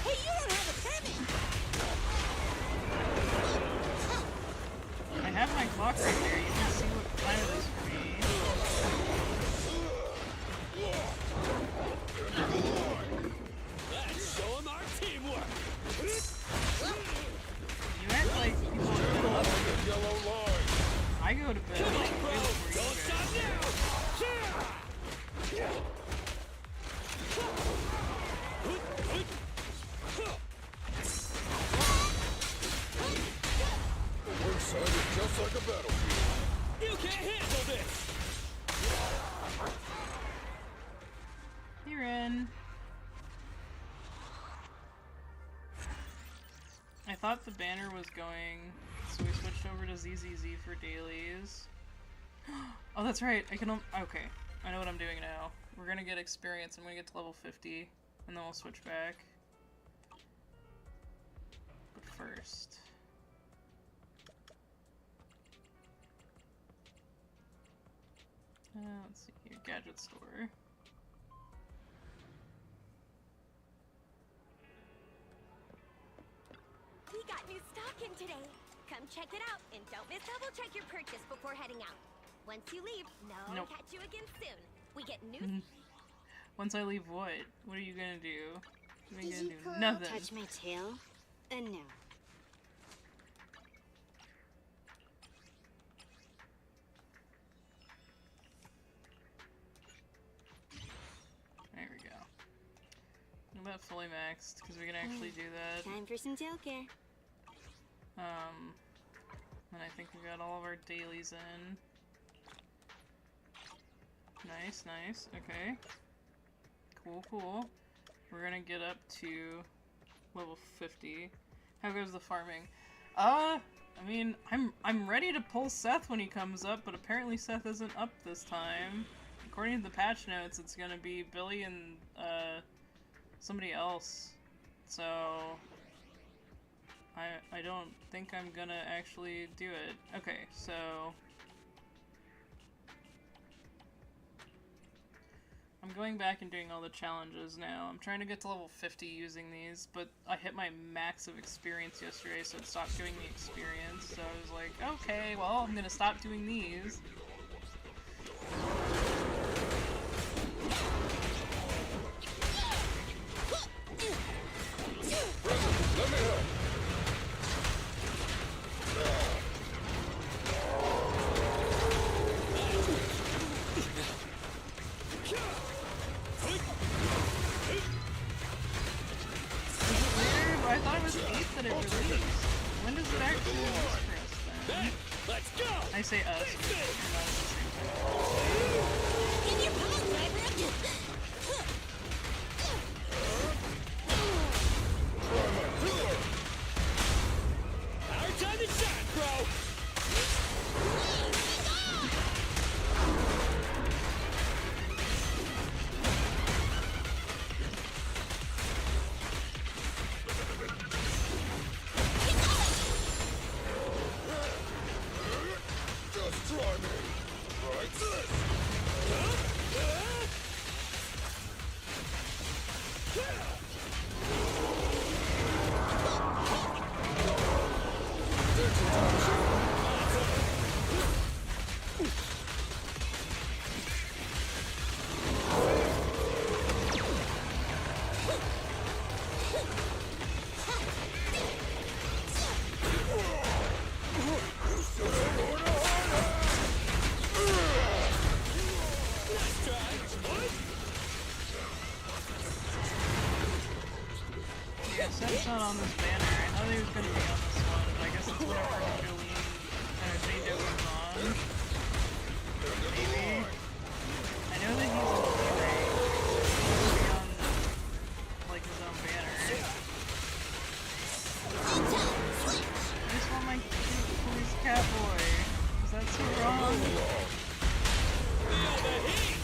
Hey, you don't have a pivot! I have my clock right there. You can see what time it is for me. Let's show 'em our teamwork! You act like people are middle On up. the yellow line. I go to bed like way before you Don't guys. stop now! The wayside is just like a battlefield. You can't handle this! You're in. I thought the banner was going, so we switched over to ZZZ for dailies. Oh, that's right. I can. Okay, I know what I'm doing now. We're gonna get experience. I'm gonna get to level 50, and then we'll switch back. But first. Let's see here. Gadget store. We got new stock in today. Come check it out, and don't miss double check your purchase before heading out. Once you leave, Nope. catch you again soon. We get new... Once I leave, what? What are you gonna do? You ain't Did gonna you do nothing. touch my tail? No. There we go. I'm about fully maxed because we can actually do that. Time for some tail care. And I think we got all of our dailies in. Nice, nice. Okay. Cool, cool. We're gonna get up to level 50. How goes the farming? I mean, I'm ready to pull Seth when he comes up, but apparently Seth isn't up this time. According to the patch notes, it's gonna be Billy and somebody else. So I don't think I'm gonna actually do it. Okay, so I'm going back and doing all the challenges now. I'm trying to get to level 50 using these, but I hit my max of experience yesterday, so it stopped giving me experience. So I was like, okay, well, I'm gonna stop doing these. Let me help. I thought it was 8 that it released. When does it actually release for us then? Let's go! I say us. In your paw, driver! Our time to shine, bro! Just try me. Right this. Yeah, Seth's not on this banner. I thought he was gonna be on this one, but I guess it's whatever Jolene or J-Do is on. Maybe. I know that he's in Blu-ray. He'll be on, like, his own banner. I just want my cute police catboy. Is that so wrong? Feel the heat!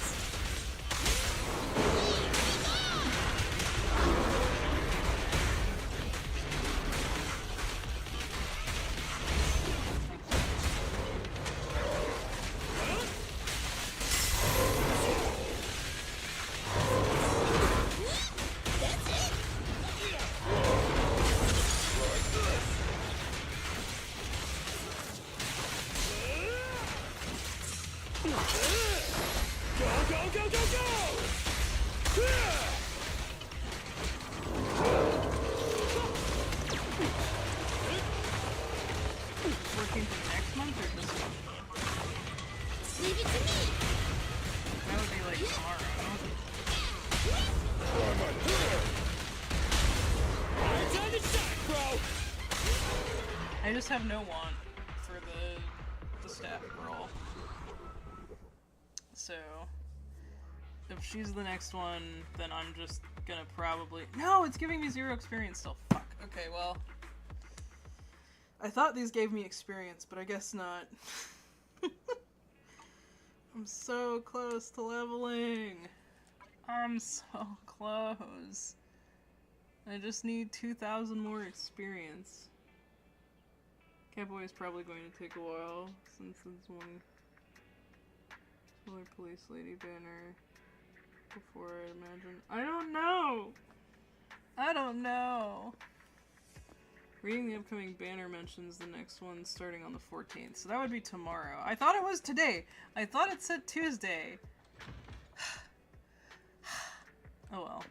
Go, go, go, go, go! Working for next month or this month? Leave it to me! That would be like tomorrow. Our time to shine, bro! I just have no want for the staff girl. So if she's the next one, then I'm just gonna probably... No, it's giving me 0 experience still. Fuck. Okay, well, I thought these gave me experience, but I guess not. I'm so close to leveling. I'm so close. I just need 2,000 more experience. Catboy is probably going to take a while, since it's one smaller police lady banner before, I imagine. I don't know! I don't know! Reading the upcoming banner mentions the next one starting on the 14th, so that would be tomorrow. I thought it was today! I thought it said Tuesday! Oh well.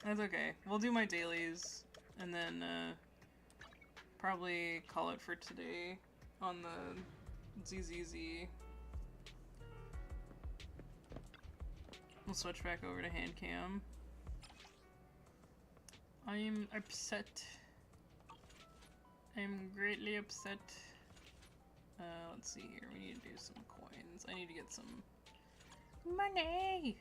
That's okay. We'll do my dailies, and then, probably call it for today on the ZZZ. We'll switch back over to hand cam. I'm upset. I'm greatly upset. Let's see here. We need to do some coins. I need to get some money.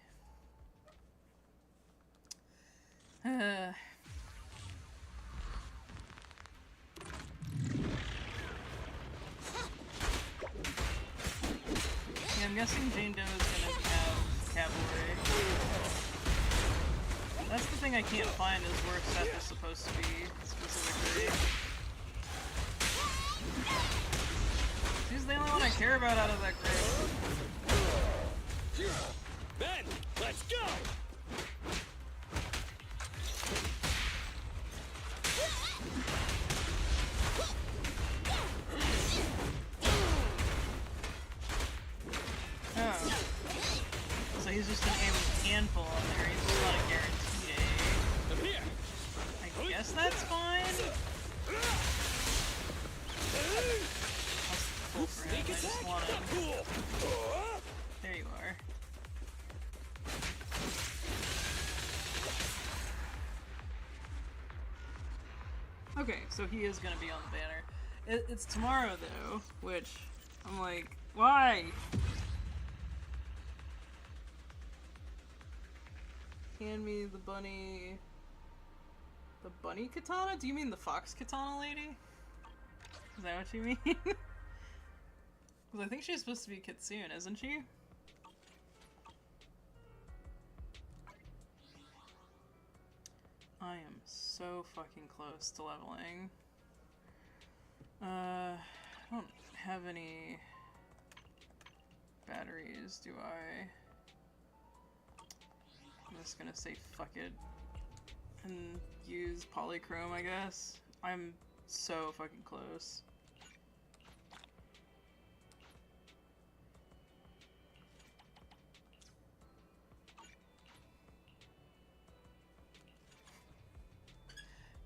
I'm guessing Jane Doe is gonna have cavalry. That's the thing I can't find is where Seth is supposed to be, specifically. She's the only one I care about out of that group. Ben, let's go! Oh. So he's just an handful on there, he's just not a guaranteed A. I'm here! I guess that's fine? I'll for him, I just want him. There you are. Okay, so he is gonna be on the banner. It's tomorrow though, which I'm like, why? Hand me the bunny. The bunny katana? Do you mean the fox katana lady? Is that what you mean? Because I think she's supposed to be Kitsune, isn't she? I am so fucking close to leveling. I don't have any batteries, do I? I'm just gonna say fuck it and use polychrome, I guess. I'm so fucking close.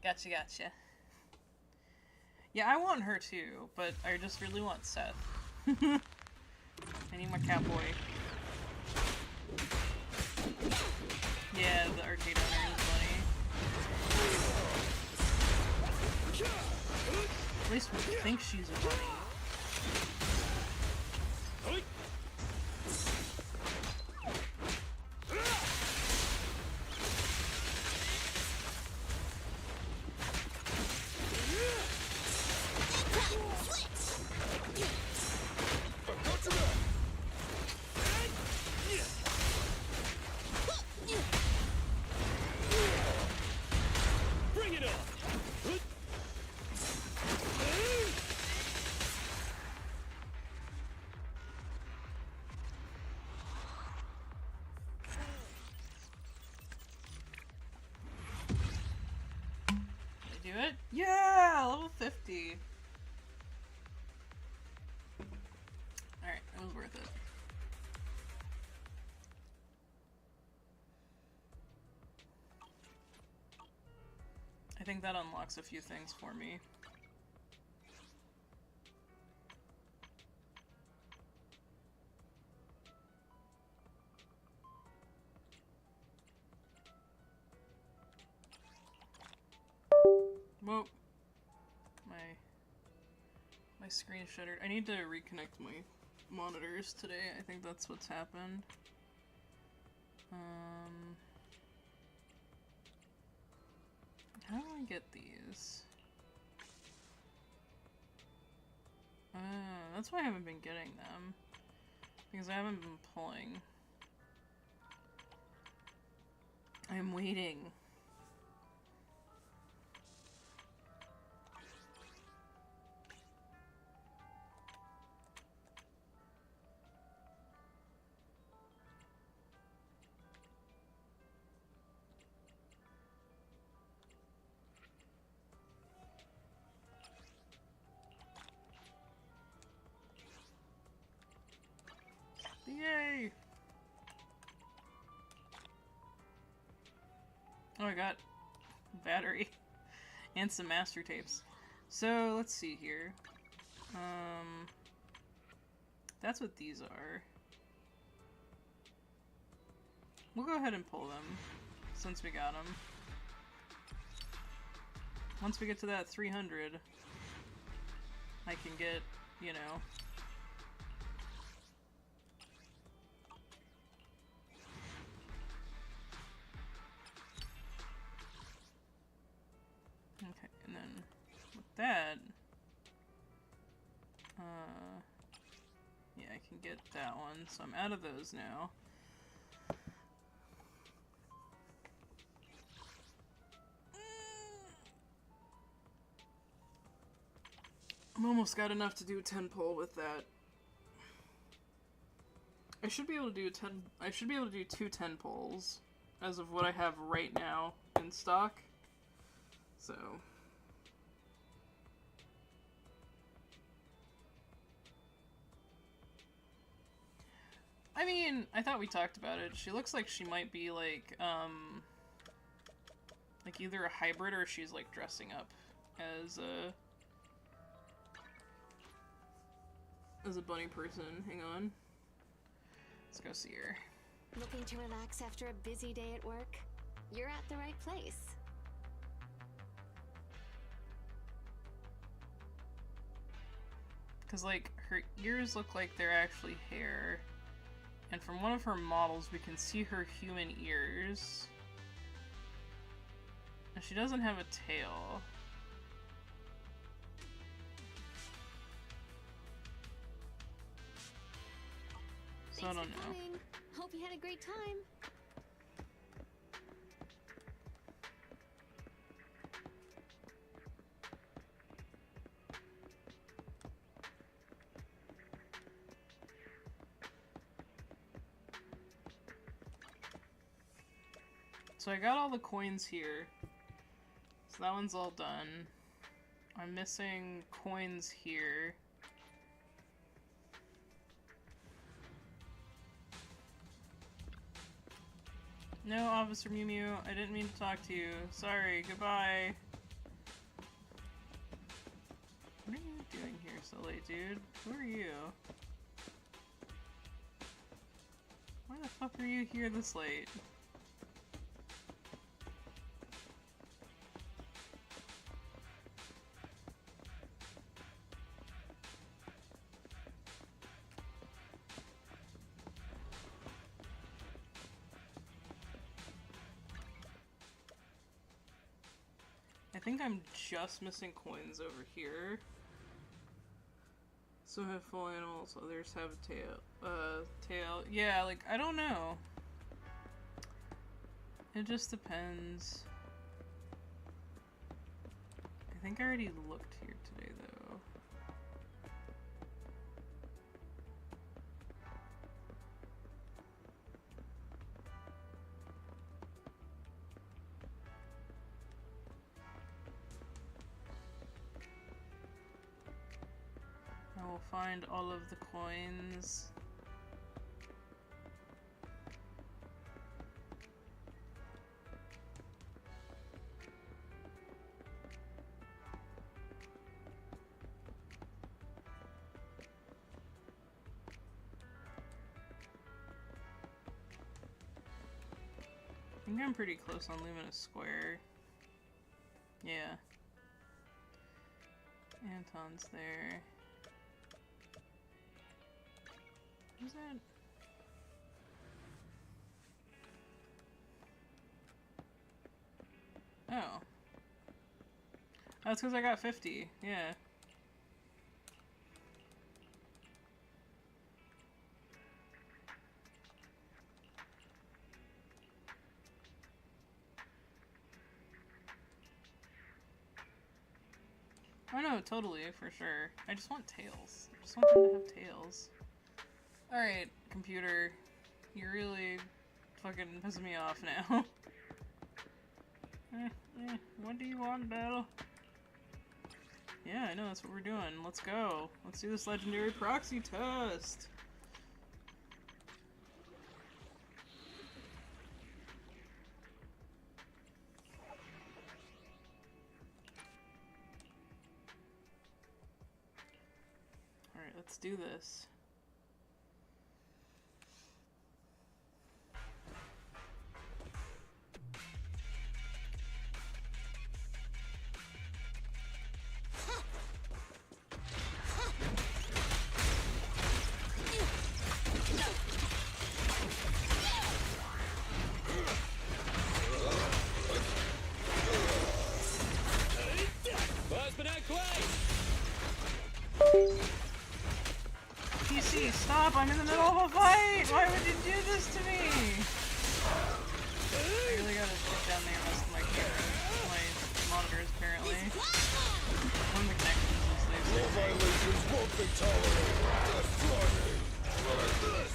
Gotcha. Yeah, I want her too, but I just really want Seth. I need my cowboy. Yeah, the arcade owner is bunny. At least we think she's a bunny. Bring it on! Did I do it? Yeah! Level 50! Alright, it was worth it. I think that unlocks a few things for me. Whoa. My screen shuttered. I need to reconnect my monitors today. I think that's what's happened. How do I get these? That's why I haven't been getting them. Because I haven't been pulling. I'm waiting. Yay! Oh, I got battery and some master tapes. So let's see here. That's what these are. We'll go ahead and pull them since we got them. Once we get to that 300, I can get, you know. Okay, and then with that, yeah, I can get that one, so I'm out of those now. I'm almost got enough to do a 10 pull with that. I should be able to do 10. I should be able to do 2 10 pulls as of what I have right now in stock. So. I mean, I thought we talked about it. She looks like she might be like either a hybrid or she's like dressing up as a bunny person. Hang on. Let's go see her. Looking to relax after a busy day at work? You're at the right place. Because, like, her ears look like they're actually hair. And from one of her models, we can see her human ears. And she doesn't have a tail. So I don't know. Coming. Hope you had a great time. So I got all the coins here. So that one's all done. I'm missing coins here. No, Officer Mew Mew, I didn't mean to talk to you. Sorry, goodbye. What are you doing here so late, dude? Who are you? Why the fuck are you here this late? I think I'm just missing coins over here. Some have full animals, others have a tail. Yeah, like, I don't know. It just depends. I think I already looked here today, though. I will find all of the coins. I think I'm pretty close on Luminous Square. Yeah. Anton's there. Who's that? Oh. That's because I got 50. Yeah. Oh no, totally, for sure. I just want tails. I just want them to have tails. Alright, computer. You're really fucking pissing me off now. What do you want, Bill? Yeah, I know, that's what we're doing. Let's go. Let's do this legendary proxy test. Alright, let's do this. Last but not quite. PC, stop! I'm in the middle of a fight! Why would you do this to me? I really gotta take down the rest of my camera, my monitors apparently. One of the connections is Rule loose. violations won't be tolerated. Destroy me. Like this.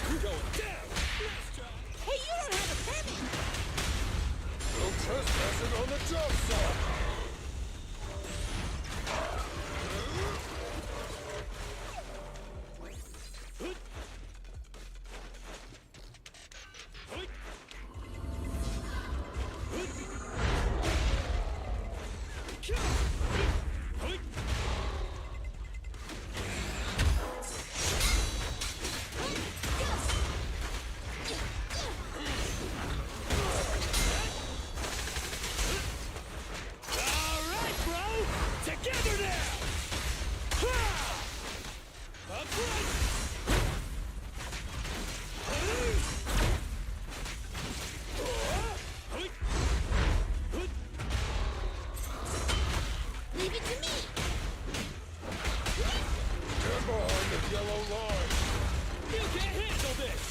You're going down. Hey, you don't have a permit! No trespassing on the job site. All right, bro. Together now. Ha! Up front. Leave it to me! Stand behind the yellow line. You can't handle this.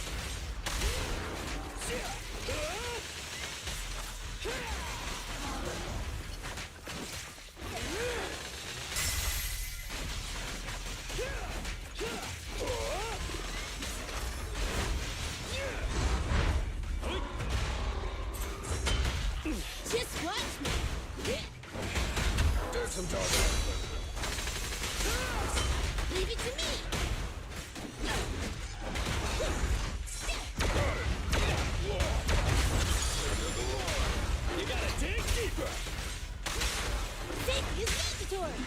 Just watch me! There's some dog. Leave it to me! You gotta dig deeper. Safety is mandatory!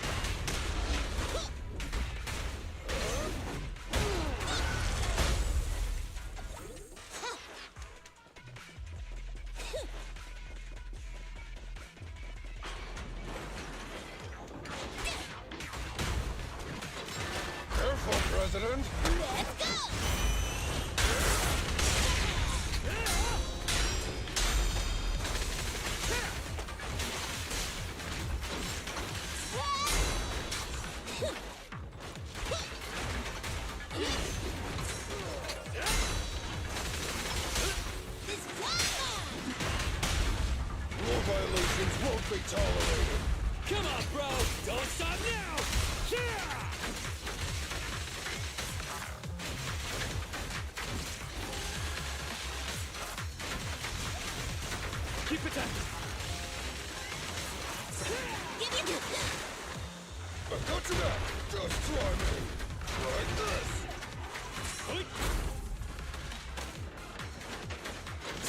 Careful, President. Let's go! This Rule violations won't be tolerated. Come on, bro. Don't stop now. Yeah! Keep attacking. Give you I got you now. Just try me. Like this.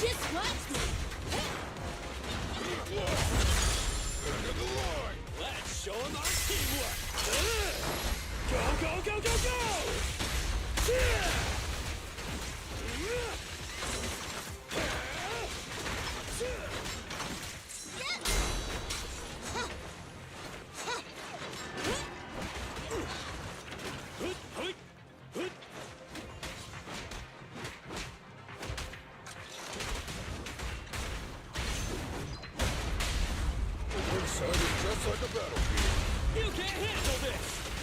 Just watch me! End of the line. Let's show them our teamwork. Go, go, go, go, go! Yeah! Inside is just like a battlefield. You can't handle this!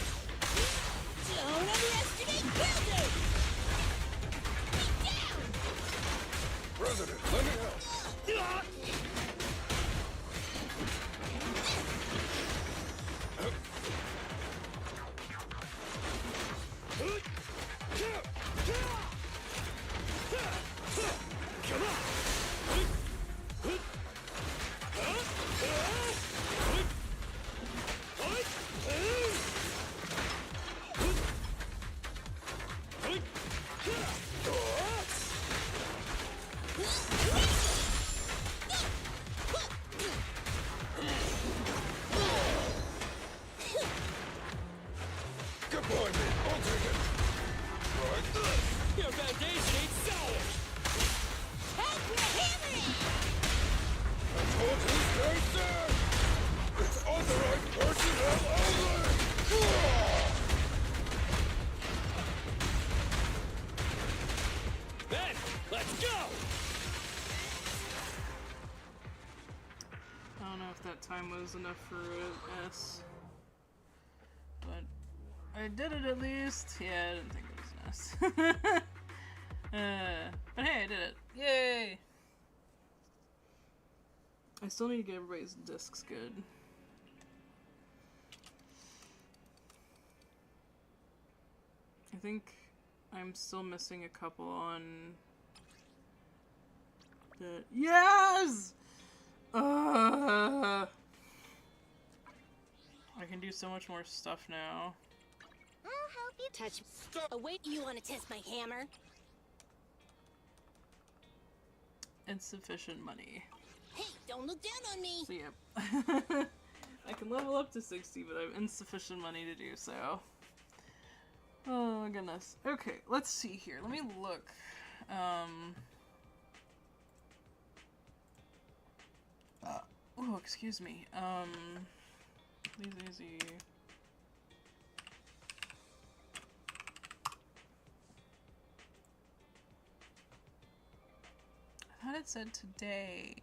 time was enough for an S. But I did it at least. Yeah, I didn't think it was an S. But hey, I did it. Yay! I still need to get everybody's discs good. I think I'm still missing a couple on the... Yes! I can do so much more stuff now. I'll help you Touch. Oh, wait, you want to test my hammer? Insufficient money. Hey, don't look down on me. So yep. I can level up to 60, but I have insufficient money to do so. Oh my goodness. Okay, let's see here. Let me look. Oh, excuse me. Easy. I thought it said today.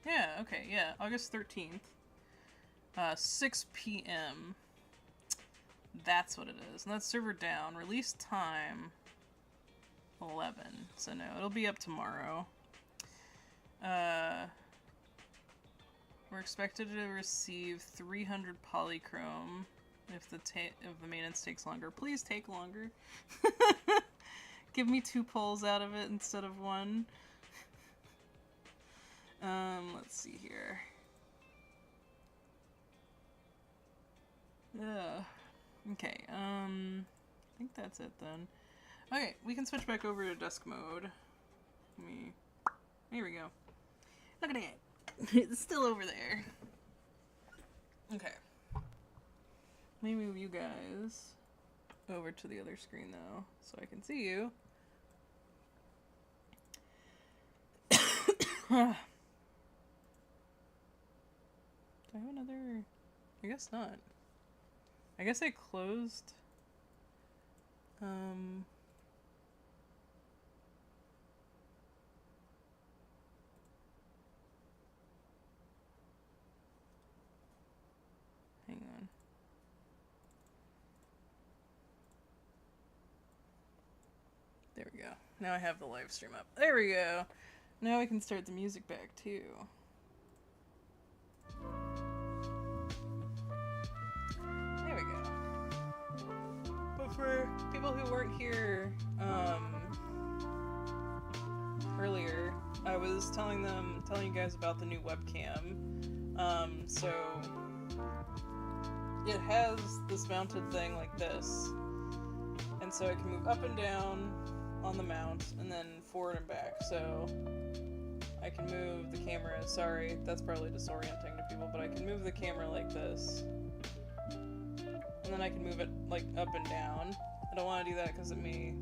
Yeah, okay, yeah. August 13th. 6 p.m. That's what it is. And that's server down. Release time 11. So no, it'll be up tomorrow. We're expected to receive 300 polychrome if the maintenance takes longer. Please take longer. Give me 2 pulls out of it instead of 1. Let's see here. Okay, I think that's it then. Okay, we can switch back over to desk mode. Here we go. Look at it. It's still over there. Okay. Let me move you guys over to the other screen though, so I can see you. Do I have another? I guess not. I guess I closed. Hang on. There we go. Now I have the live stream up. There we go. Now we can start the music back too. There we go. But for people who weren't here earlier, I was telling you guys about the new webcam. So it has this mounted thing like this, and so it can move up and down on the mount, and then forward and back. So I can move the camera. Sorry, that's probably disorienting to people, but I can move the camera like this. And then I can move it like up and down. I don't want to do that because it may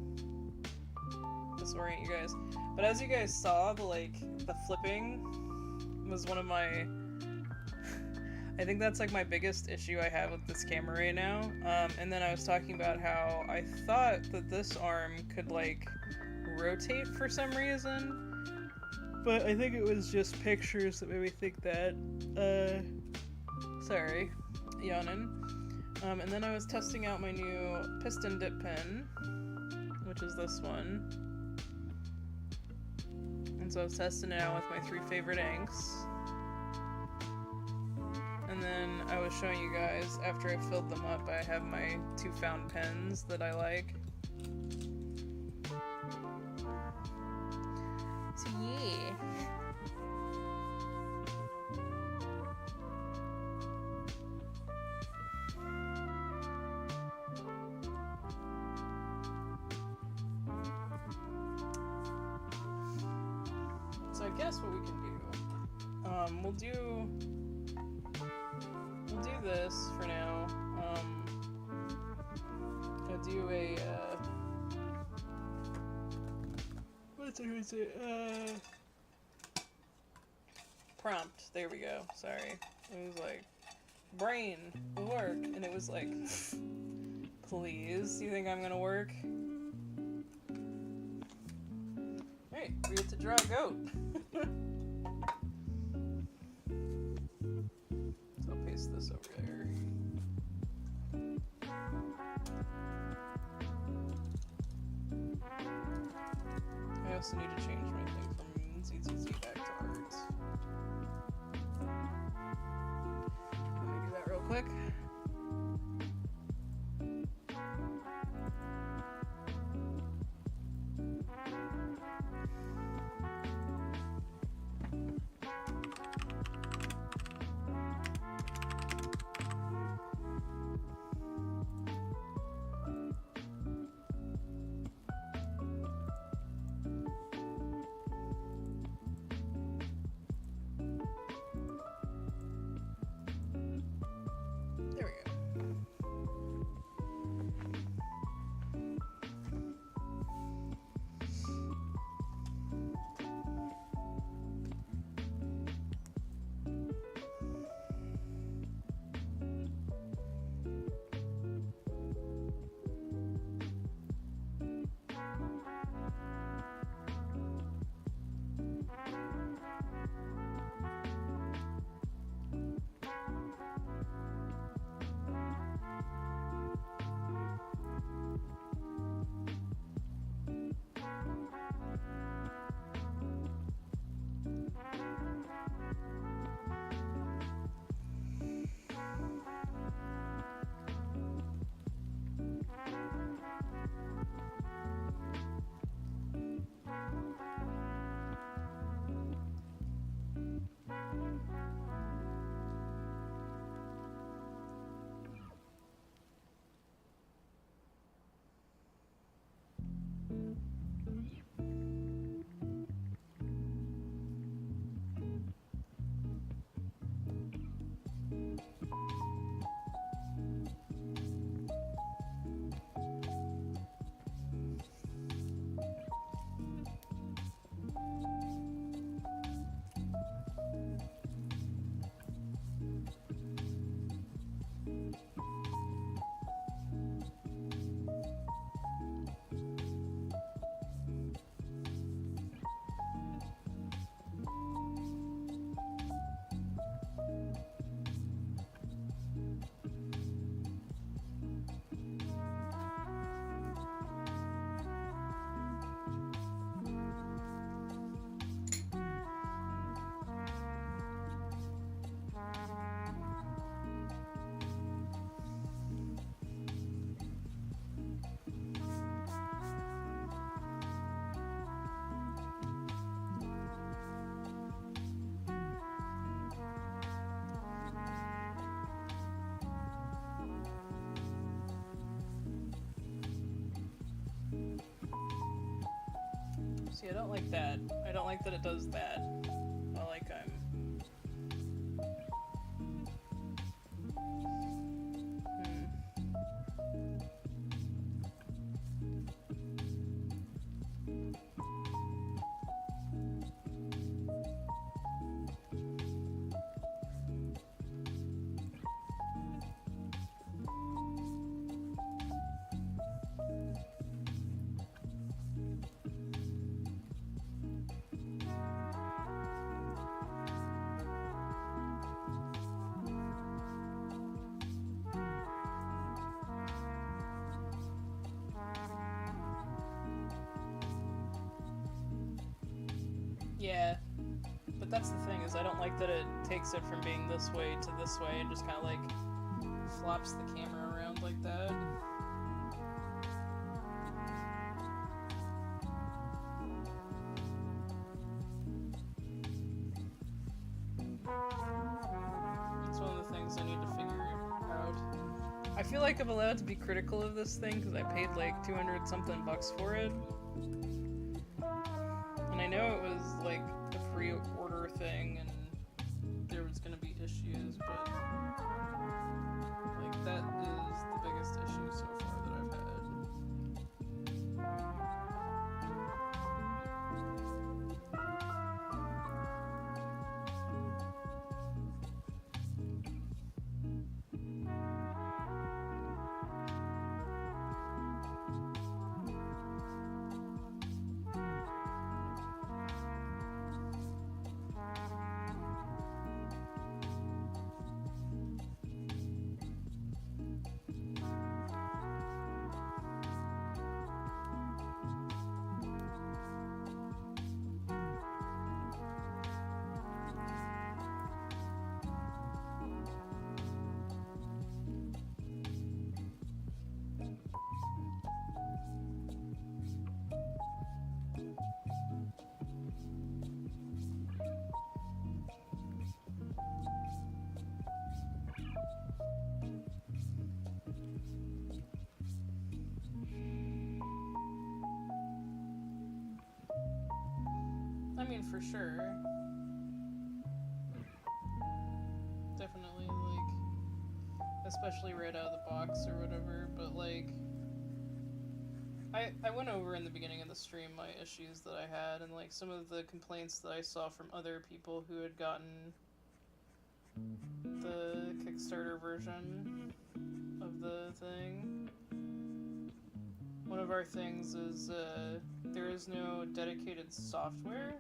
disorient you guys. But as you guys saw, the flipping was one of my... I think that's like my biggest issue I have with this camera right now. And then I was talking about how I thought that this arm could like rotate for some reason. But I think it was just pictures that made me think that. Sorry, yawning. And then I was testing out my new piston dip pen, which is this one. And so I was testing it out with my 3 favorite inks. And then I was showing you guys, after I filled them up, I have my 2 fountain pens that I like. So yeah. So I guess what we can do, we'll do this for now. I'll do a, what's it? Prompt. There we go. Sorry. It was like, brain, work. And it was like, please, you think I'm gonna work? Hey, we get to draw a goat. also need to change my thing from ZZZ back to art. Let me do that real quick. There we go. See, I don't like that. I don't like that it does that. I like Yeah, but that's the thing, is I don't like that it takes it from being this way to this way and just kind of like flops the camera around like that. It's one of the things I need to figure out. I feel like I'm allowed to be critical of this thing because I paid like 200 something bucks for it. And I know it was like a pre-order thing and there was gonna be issues, but like that is the biggest issue so far that I've had. for sure. Definitely, like, especially right out of the box or whatever, but like, I went over in the beginning of the stream my issues that I had and like some of the complaints that I saw from other people who had gotten the Kickstarter version of the thing. One of our things is there is no dedicated software,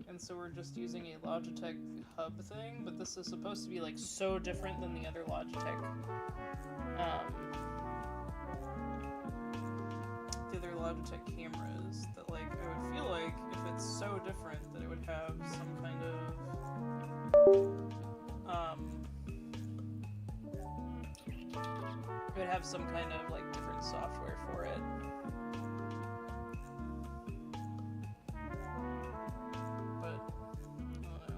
and so we're just using a Logitech hub thing, but this is supposed to be like so different than the other Logitech cameras that like I would feel like if it's so different that it would have some kind of like different software for it. But I don't know.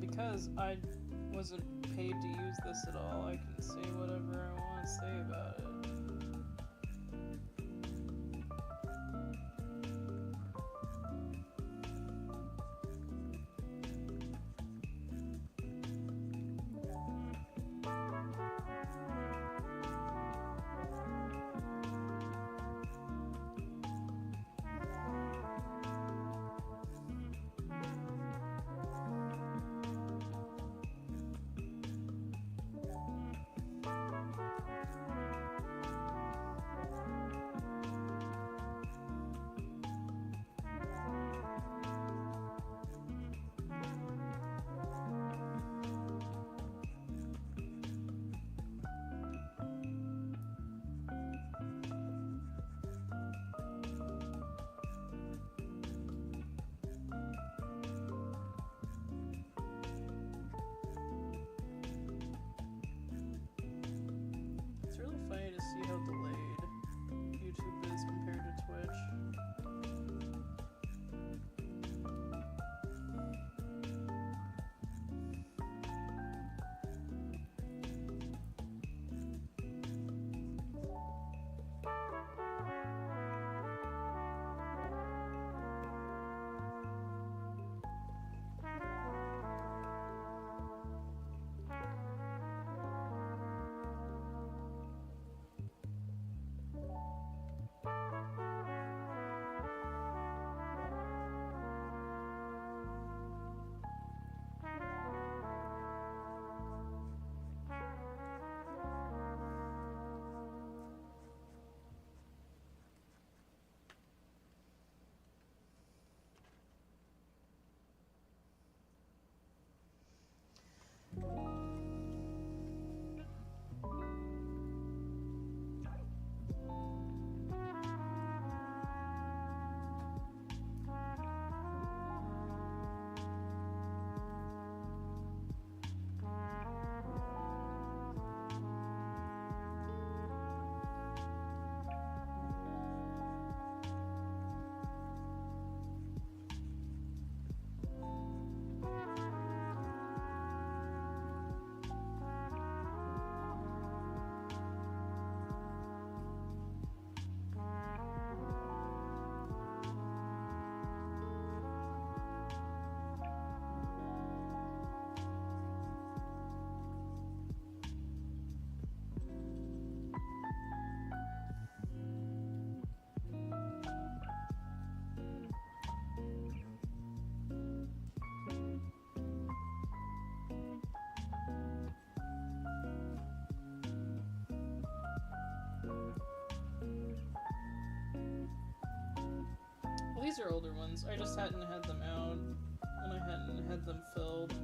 Because I wasn't paid to use this at all, I can say whatever I want to say about it. It's really funny to see how delayed YouTube is compared to Twitch. Well, these are older ones. I just hadn't had them out, and I hadn't had them filled.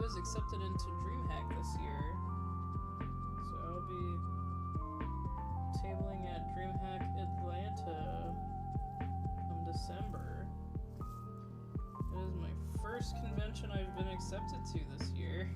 was accepted into DreamHack this year. So I'll be tabling at DreamHack Atlanta come December. It is my first convention I've been accepted to this year.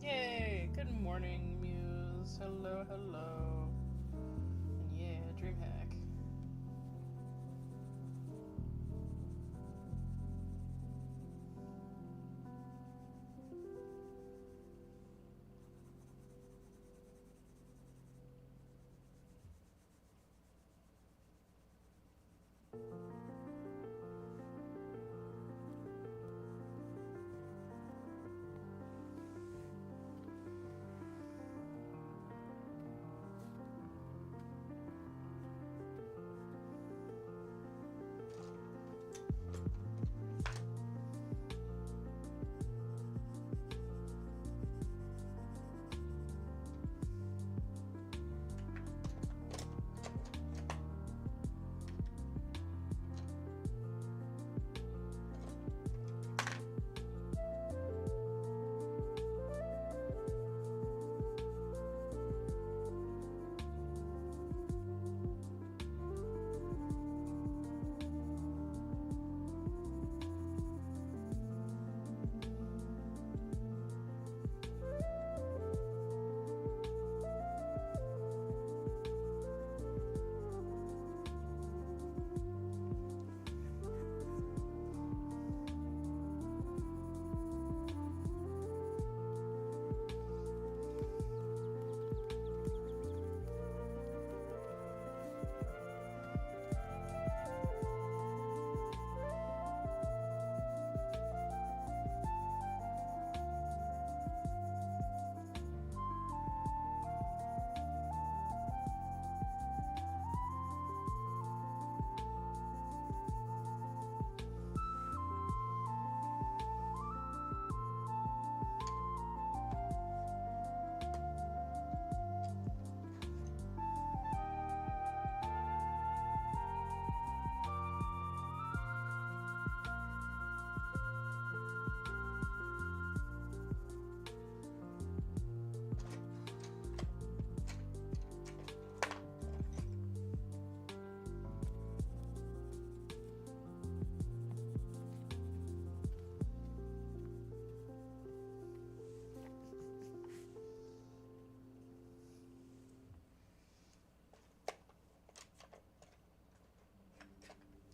Yay! Good morning, Muse. Hello, hello. And yeah, DreamHack.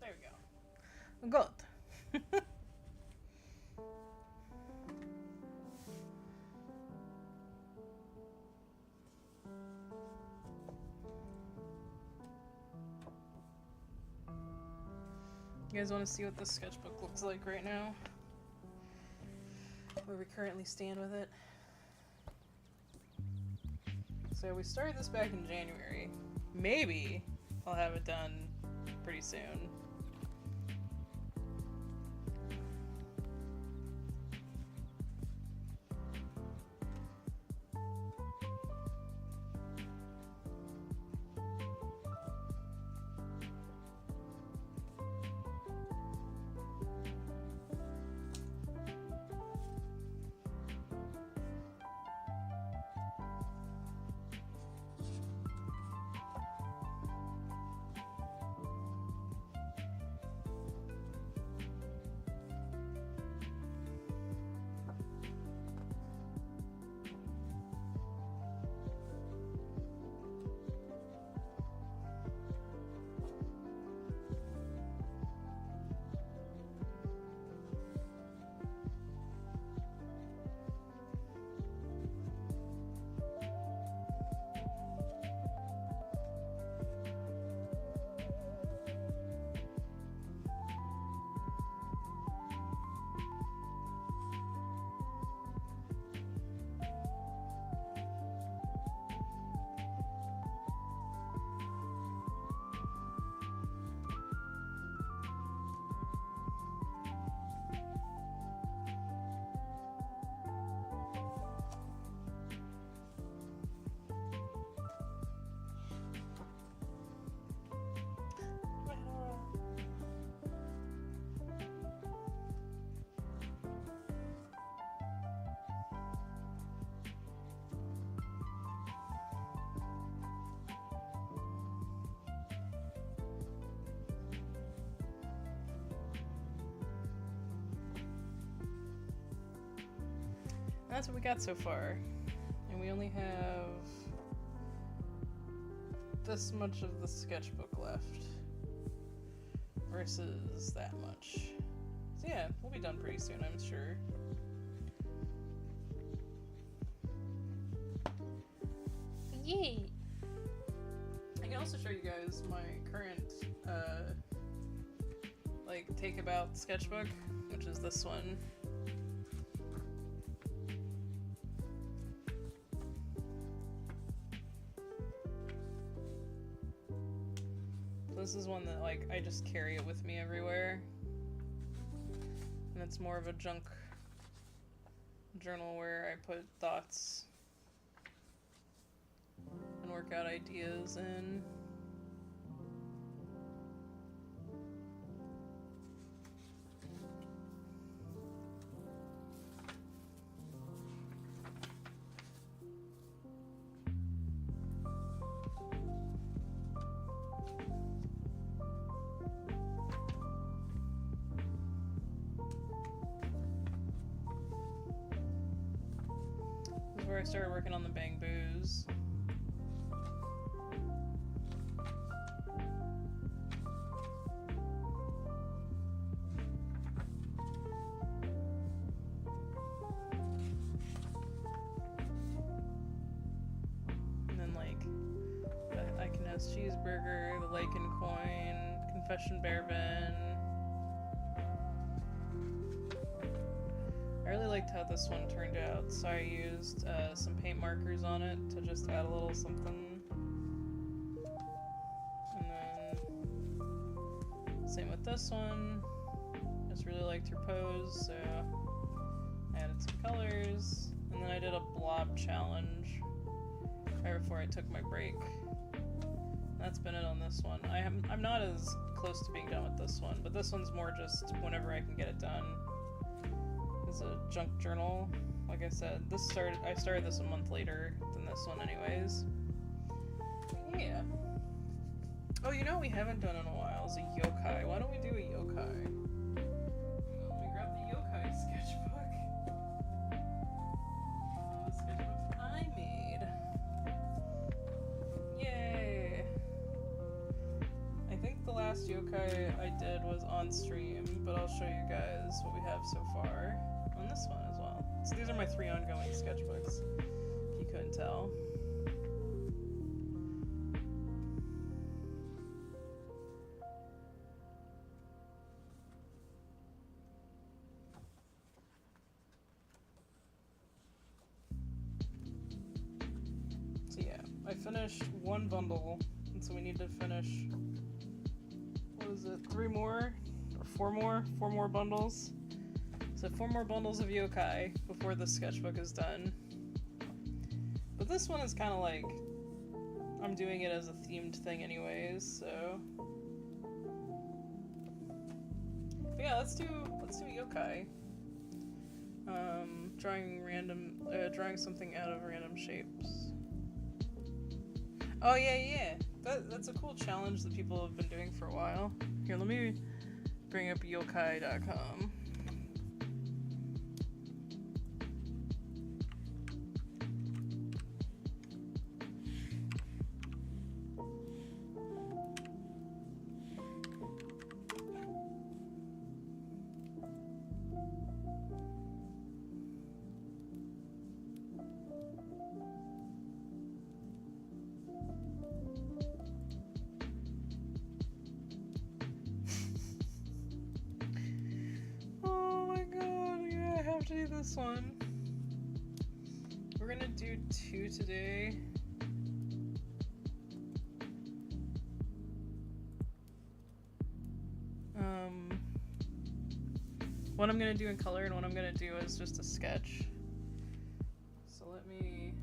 There we go. Good. You guys want to see what the sketchbook looks like right now? Where we currently stand with it? So we started this back in January. Maybe I'll have it done pretty soon. That's what we got so far. And we only have this much of the sketchbook left versus that much. So yeah, we'll be done pretty soon, I'm sure. Yay! I can also show you guys my current like take about sketchbook, which is this one. This is one that like I just carry it with me everywhere. And it's more of a junk journal where I put thoughts and work out ideas in. This is where I started working on the bamboos. Cheeseburger, the Lycan coin, Confession Bearben. I really liked how this one turned out, so I used some paint markers on it to just add a little something. And then same with this one. Just really liked her pose, so I added some colors. And then I did a blob challenge right before I took my break. That's been it on this one. I'm not as close to being done with this one, but this one's more just whenever I can get it done. It's a junk journal. Like I said, I started this a month later than this one anyways. Yeah. Oh, you know what we haven't done in a while is a yokai. Why don't we do a yokai? Let me grab the yokai sketchbook. The sketchbook I made. Yay! I think the last yokai I did was on stream, but I'll show you guys what we have so far on this one as well. So these are my 3 ongoing sketchbooks, if you couldn't tell. So yeah, I finished 1 bundle, and so we need to finish, what is it, 3 more? Or 4 more? 4 more bundles? So 4 more bundles of yokai before the sketchbook is done. But this one is kind of like, I'm doing it as a themed thing anyways, so. But yeah, let's do yokai. Drawing something out of random shapes. Oh yeah. That's a cool challenge that people have been doing for a while. Here, let me bring up yokai.com. This one. We're gonna do 2 today. One I'm gonna do in color and one I'm gonna do as just a sketch. So let me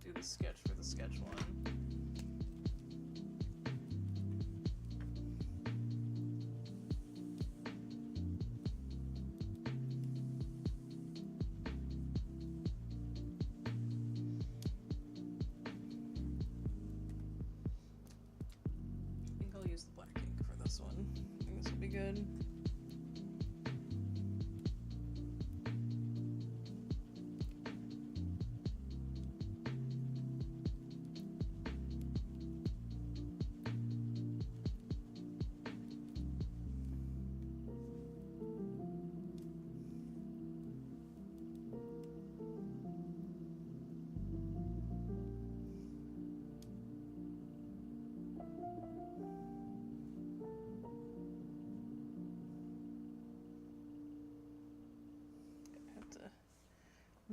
do the sketch for the sketch one. Good.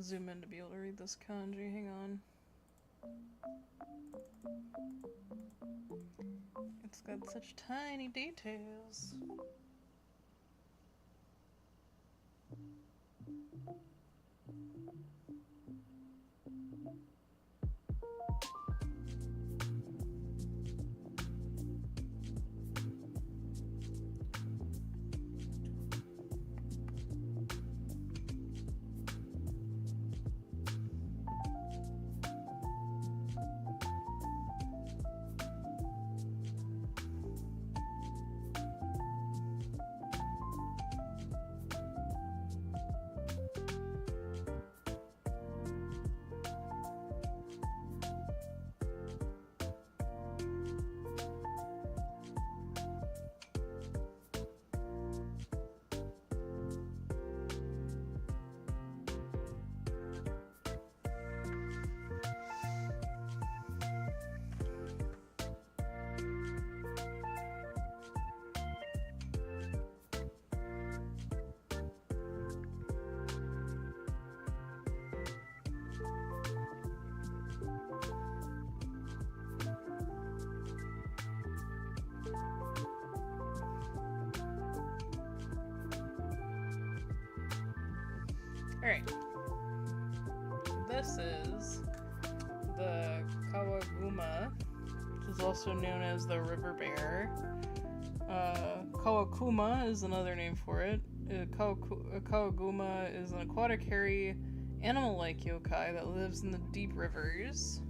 zoom in to be able to read this kanji. Hang on. It's got such tiny details. Alright. This is the Kawaguma, which is also known as the river bear. Kawakuma is another name for it. Kawaguma is an aquatic hairy animal-like yokai that lives in the deep rivers.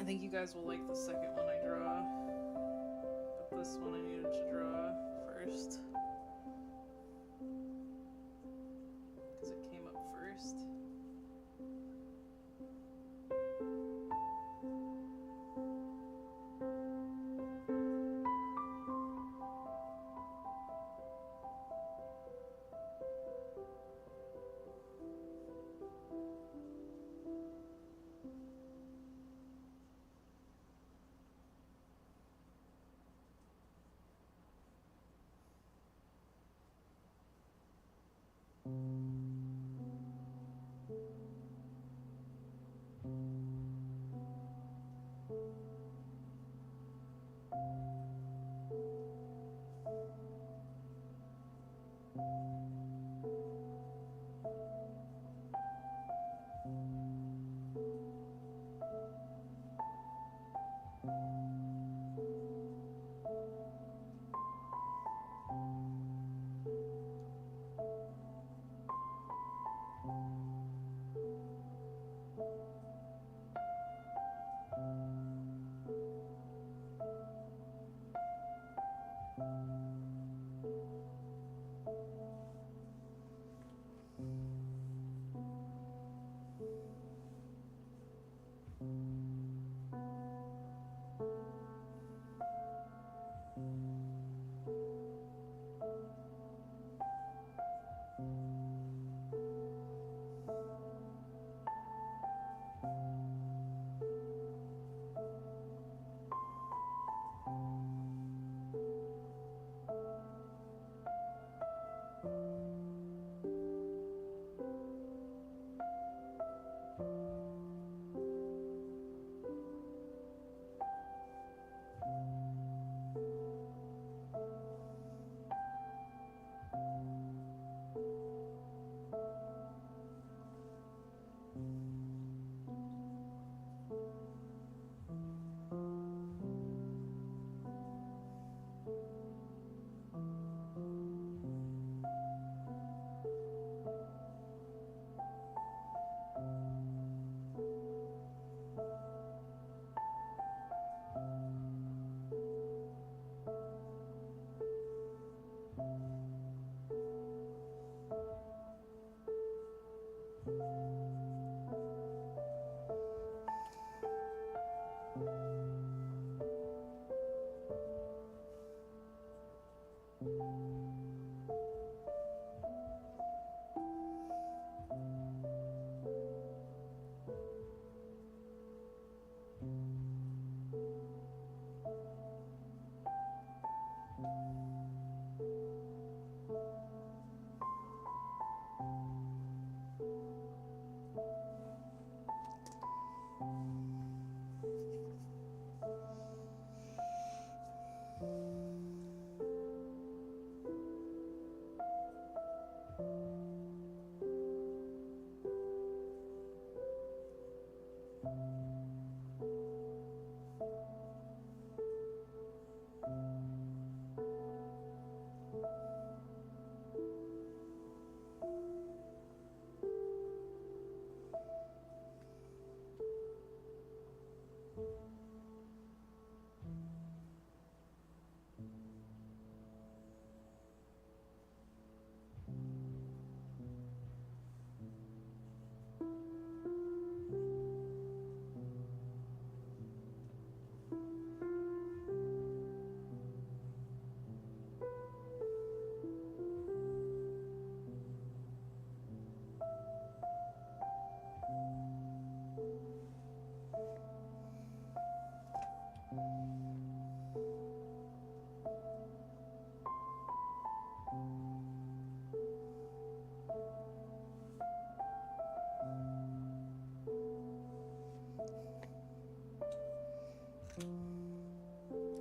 I think you guys will like the second one I draw, but this one I needed to draw first. Because it came up first.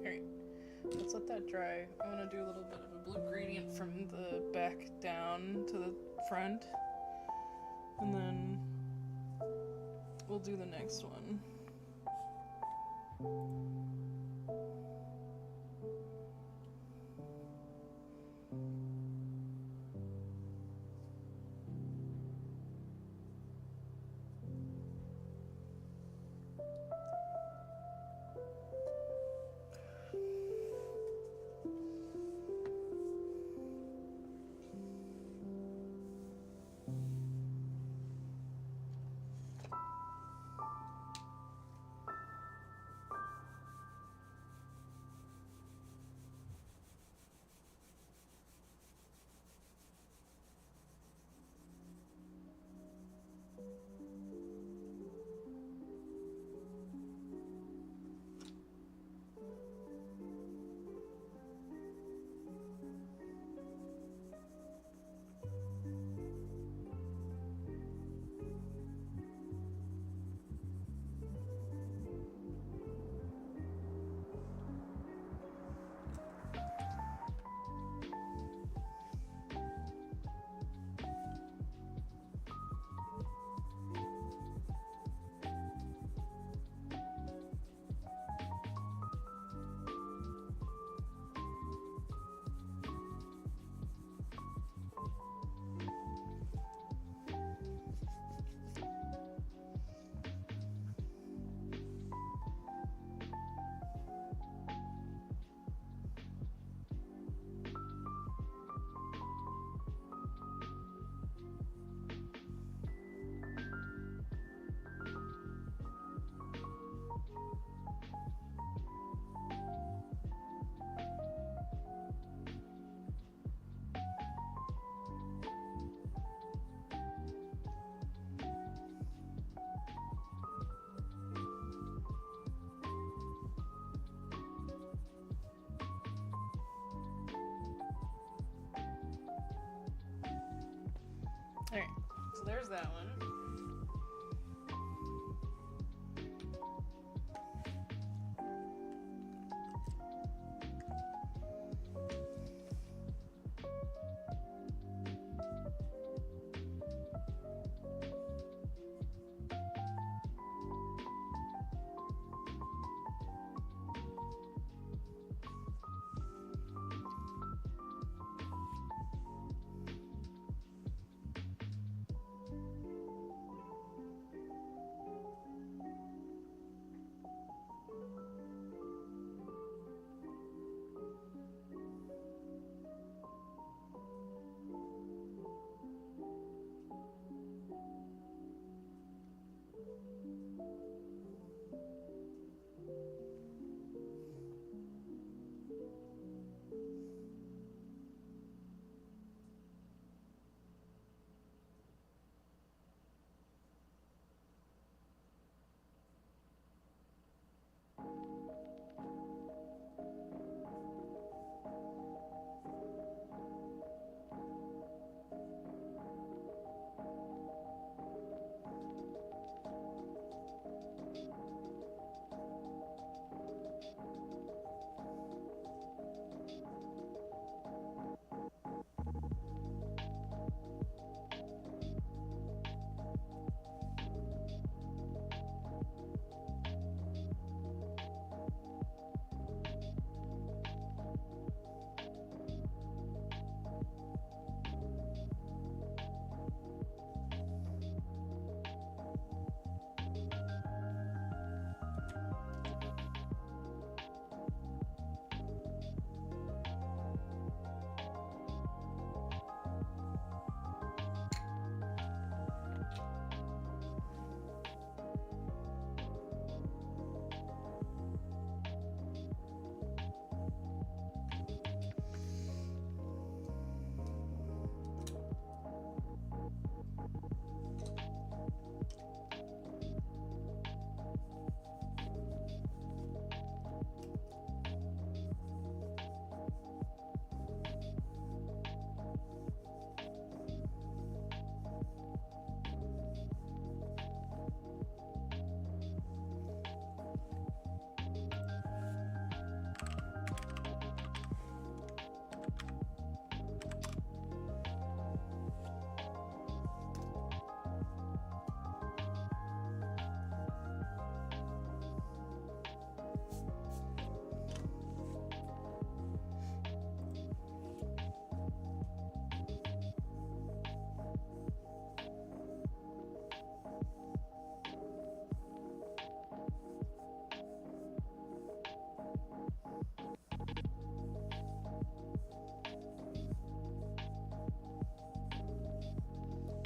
Alright, let's let that dry. I want to do a little bit of a blue gradient from the back down to the front. And then we'll do the next one. Alright, so there's that one.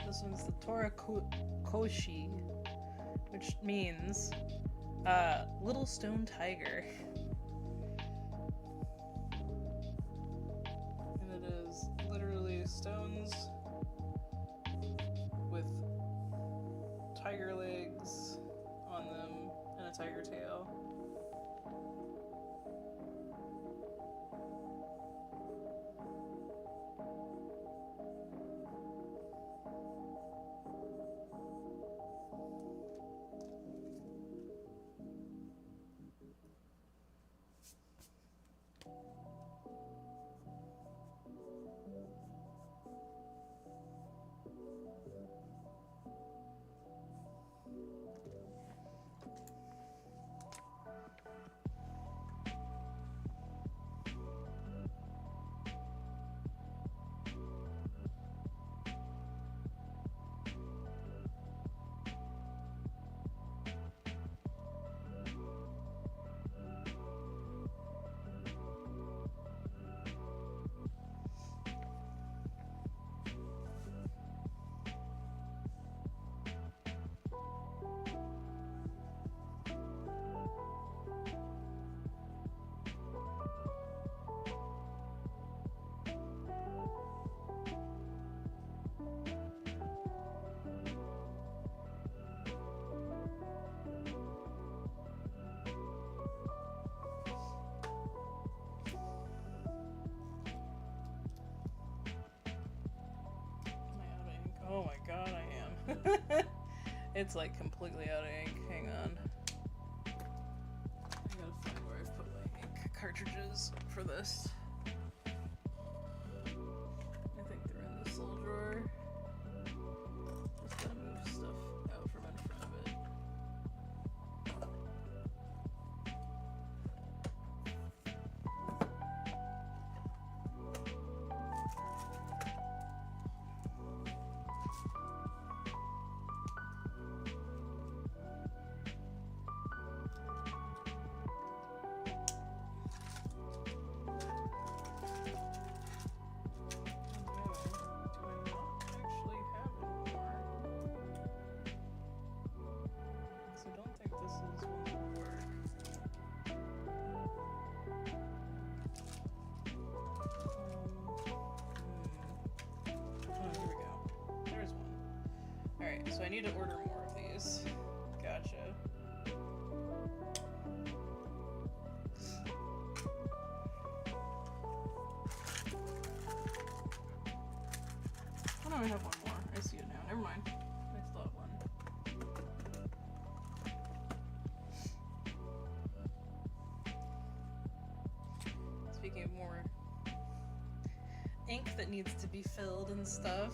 This one's the Koshi, which means little stone tiger. And it is literally stones with tiger legs on them and a tiger tail. It's like completely out of ink. Hang on. I gotta find where I've put my ink cartridges for this. I think they're in this little drawer. Just gotta move stuff out from in front of it. So I need to order more of these. Gotcha. Oh no, I have one more. I see it now. Never mind. I still have one. Speaking of more ink that needs to be filled and stuff.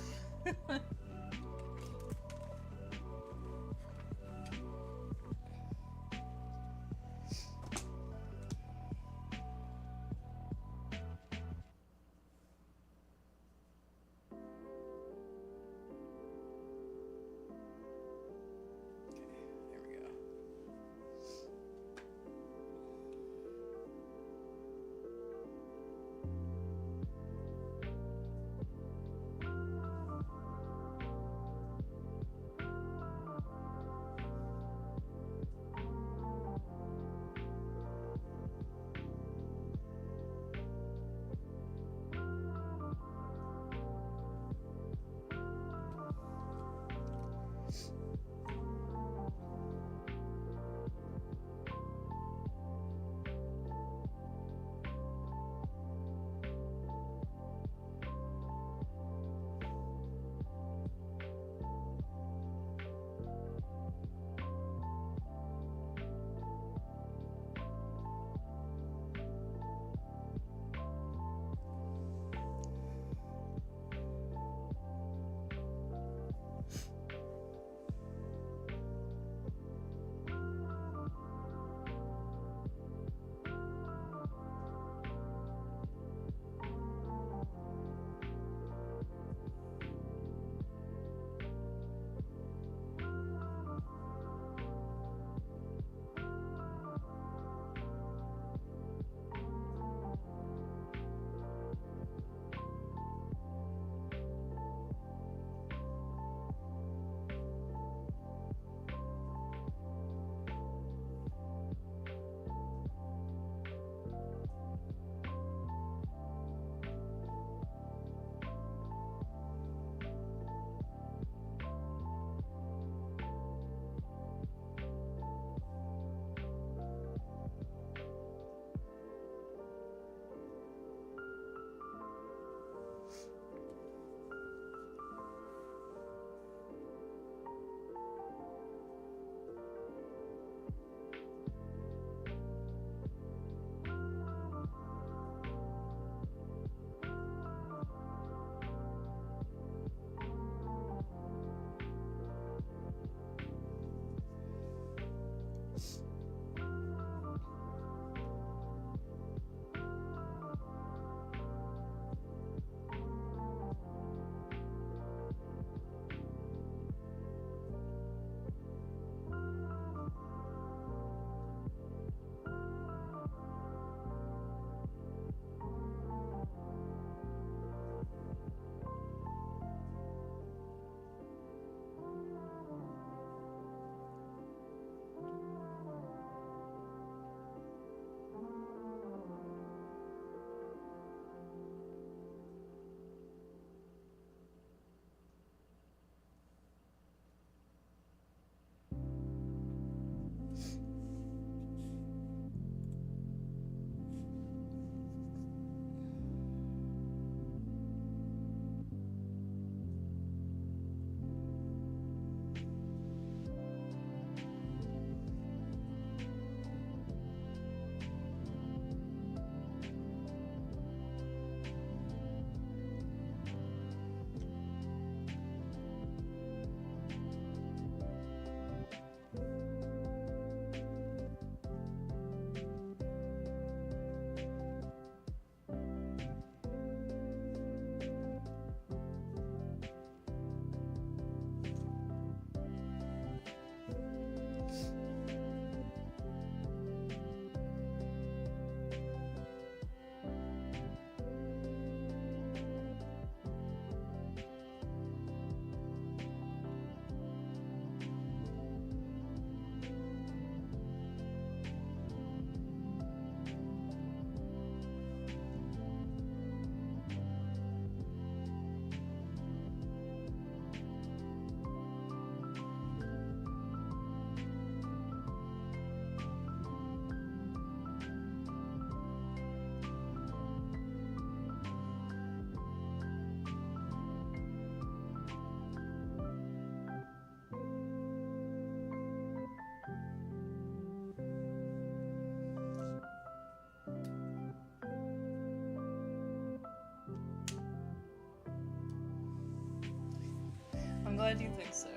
I do think so.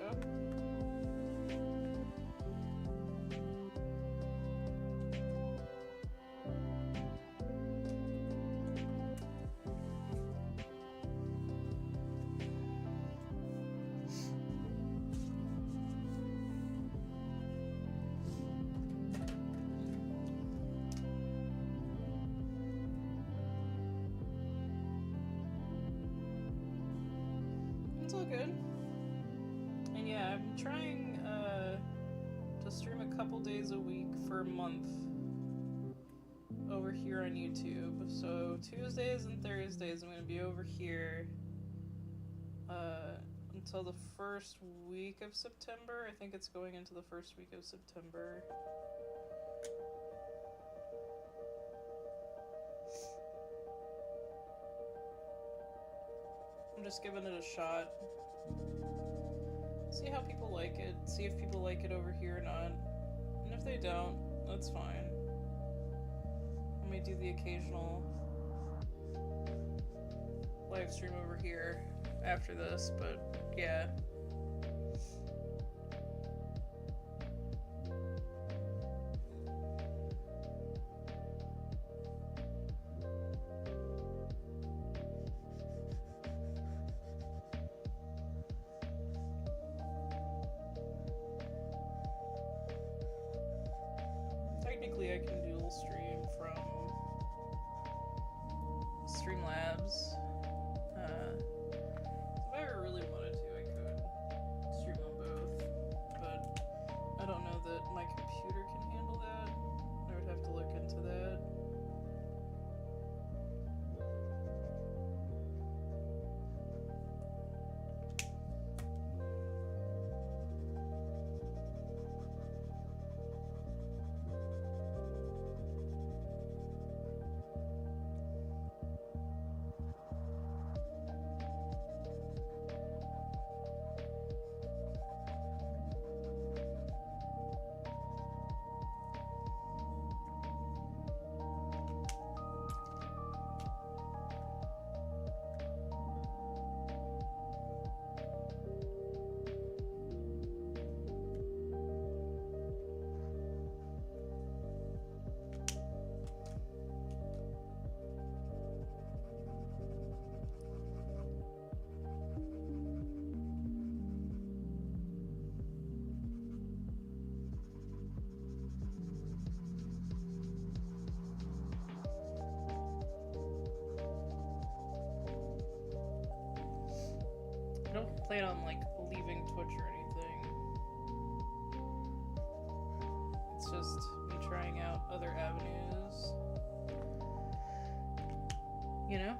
It's all good. And yeah, I'm trying to stream a couple days a week for a month over here on YouTube. So Tuesdays and Thursdays I'm going to be over here until the first week of September. I think it's going into the first week of September. I'm just giving it a shot. See how people like it. See if people like it over here or not. And if they don't, that's fine. I may do the occasional live stream over here after this, but yeah. Technically, I can dual stream from Streamlabs. If I ever really wanted to, I could stream on both, but I don't know that my computer can handle that. I would have to look into that. I don't plan on like leaving Twitch or anything. It's just me trying out other avenues. You know?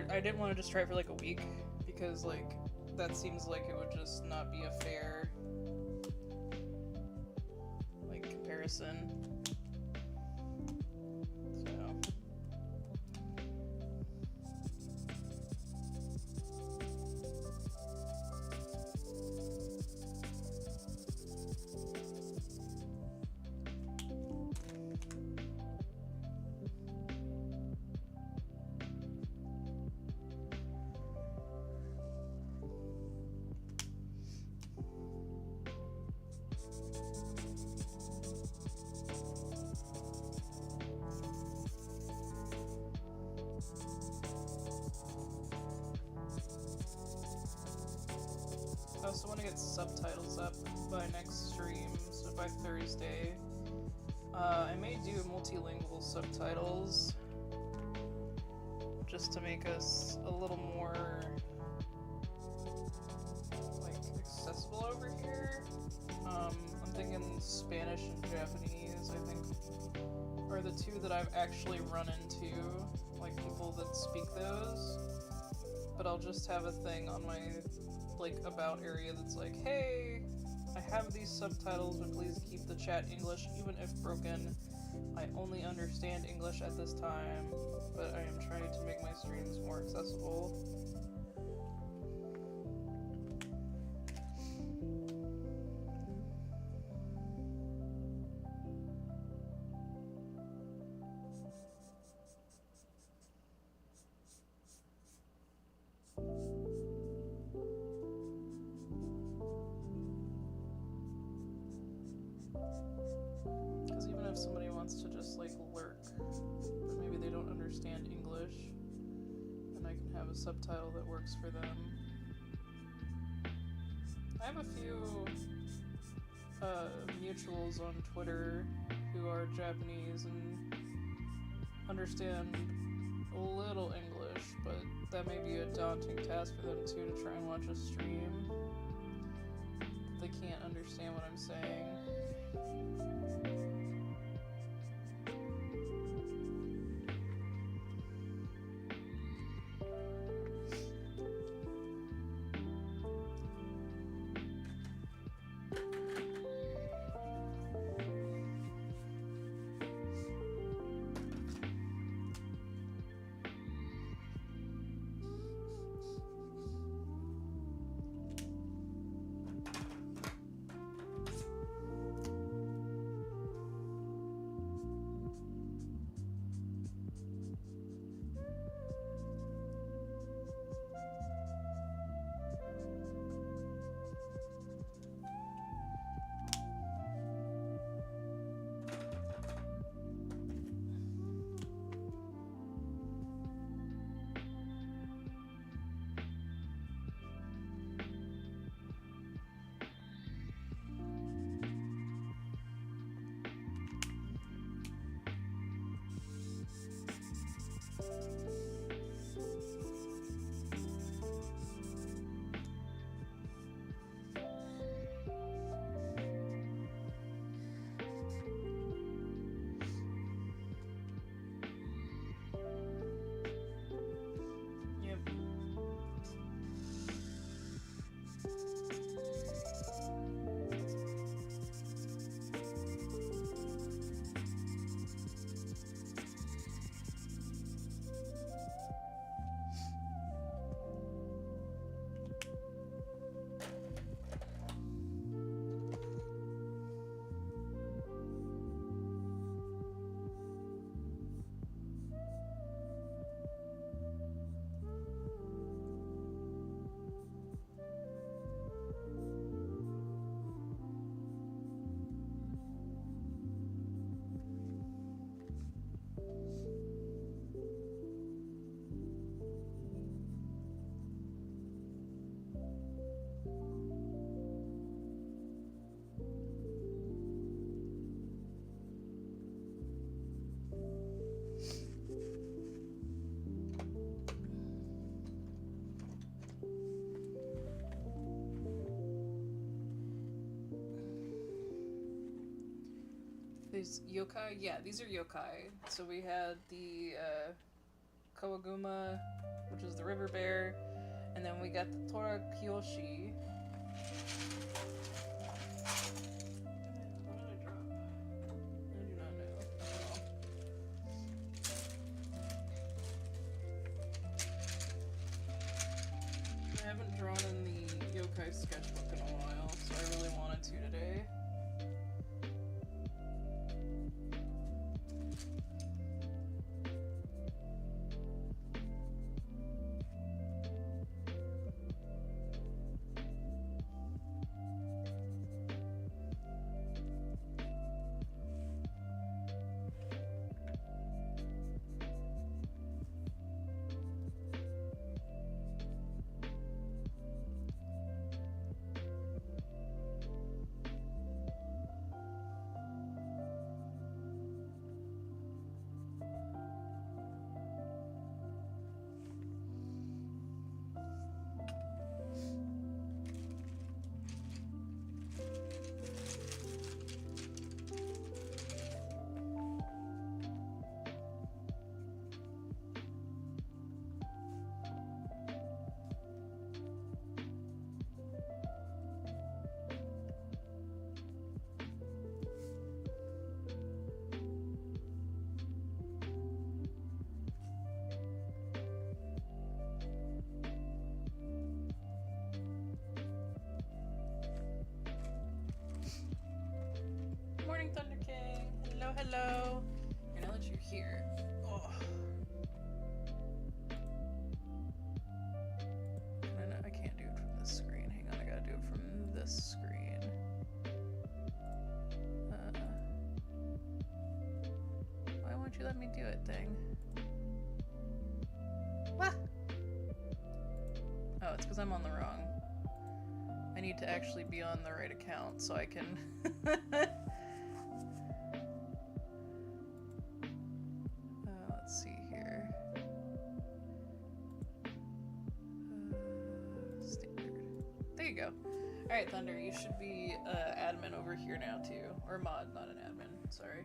I didn't want to just try it for like a week because like that seems like it would just not be a fair comparison. So. I also want to get subtitles up by next stream, so by Thursday. I may do multilingual subtitles just to make us a little more like accessible over here. I'm thinking Spanish and Japanese, I think, are the two that I've actually run into, like people that speak those. But I'll just have a thing on my like about area that's like, hey, I have these subtitles, but please keep the chat English, even if broken. I only understand English at this time, but I am trying to make my streams more accessible. Because even if somebody wants to just like lurk, but maybe they don't understand English, then I can have a subtitle that works for them. I have a few mutuals on Twitter who are Japanese and understand a little English, but that may be a daunting task for them too, to try and watch a stream. They can't understand what I'm saying. These yokai? Yeah, these are yokai. So we had the Kawaguma, which is the river bear, and then we got the Tora Kyoshi. What did I drop? my sketchbook in a while, so I really wanted to today. Morning, Thunder King. Hello, hello. Here, now that you're here. Oh. No, I can't do it from this screen. Hang on, I gotta do it from this screen. Why won't you let me do it, thing? What? Oh, it's because I'm on the wrong. I need to actually be on the right account so I can... Let's see here. Standard. There you go. Alright, Thunder, you should be admin over here now too. Or mod, not an admin. Sorry.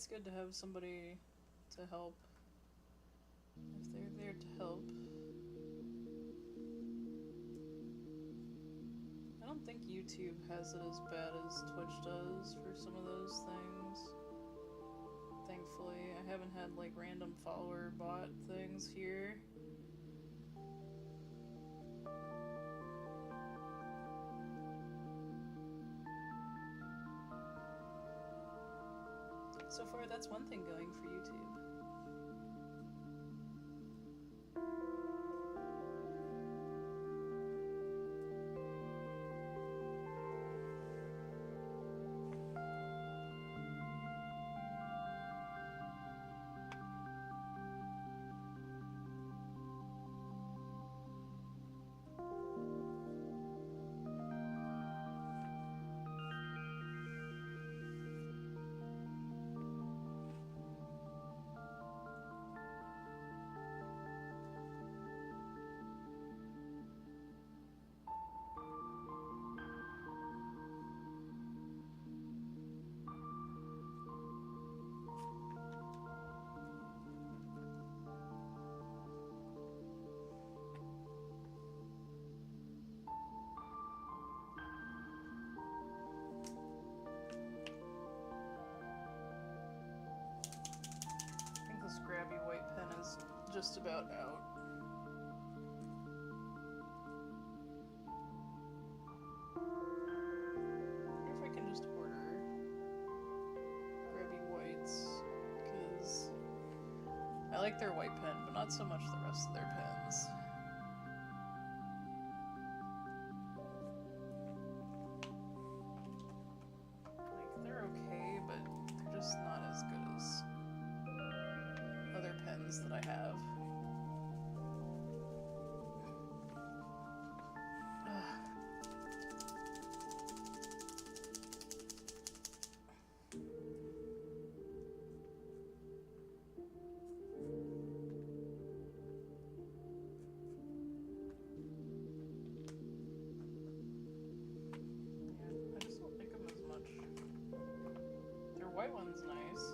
it's good to have somebody to help. If they're there to help. I don't think YouTube has it as bad as Twitch does for some of those things. Thankfully, I haven't had like random follower bot things here. So far, that's one thing going for YouTube. Grabby white pen is just about out. I wonder if I can just order grabby whites, because I like their white pen, but not so much the rest of their pens. Like, they're okay, but they're just not as good as other pens that I have. Yeah, I just don't like them as much. Their white one's nice.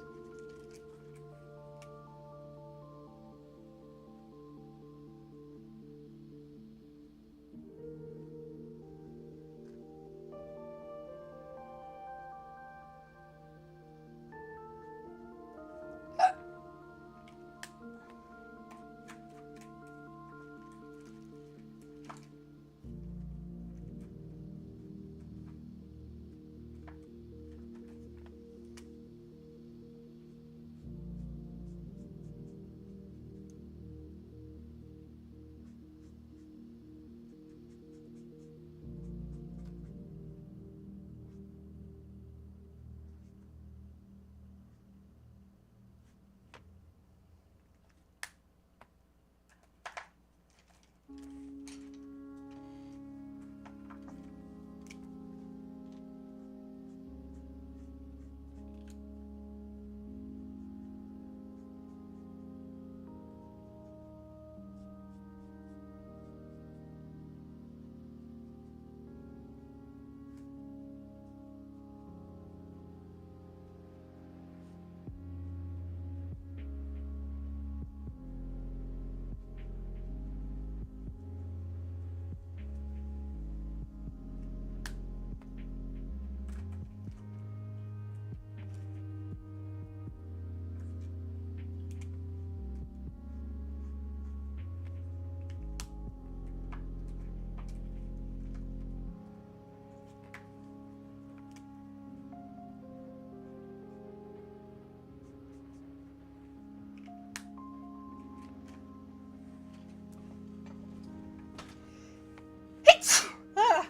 Ah!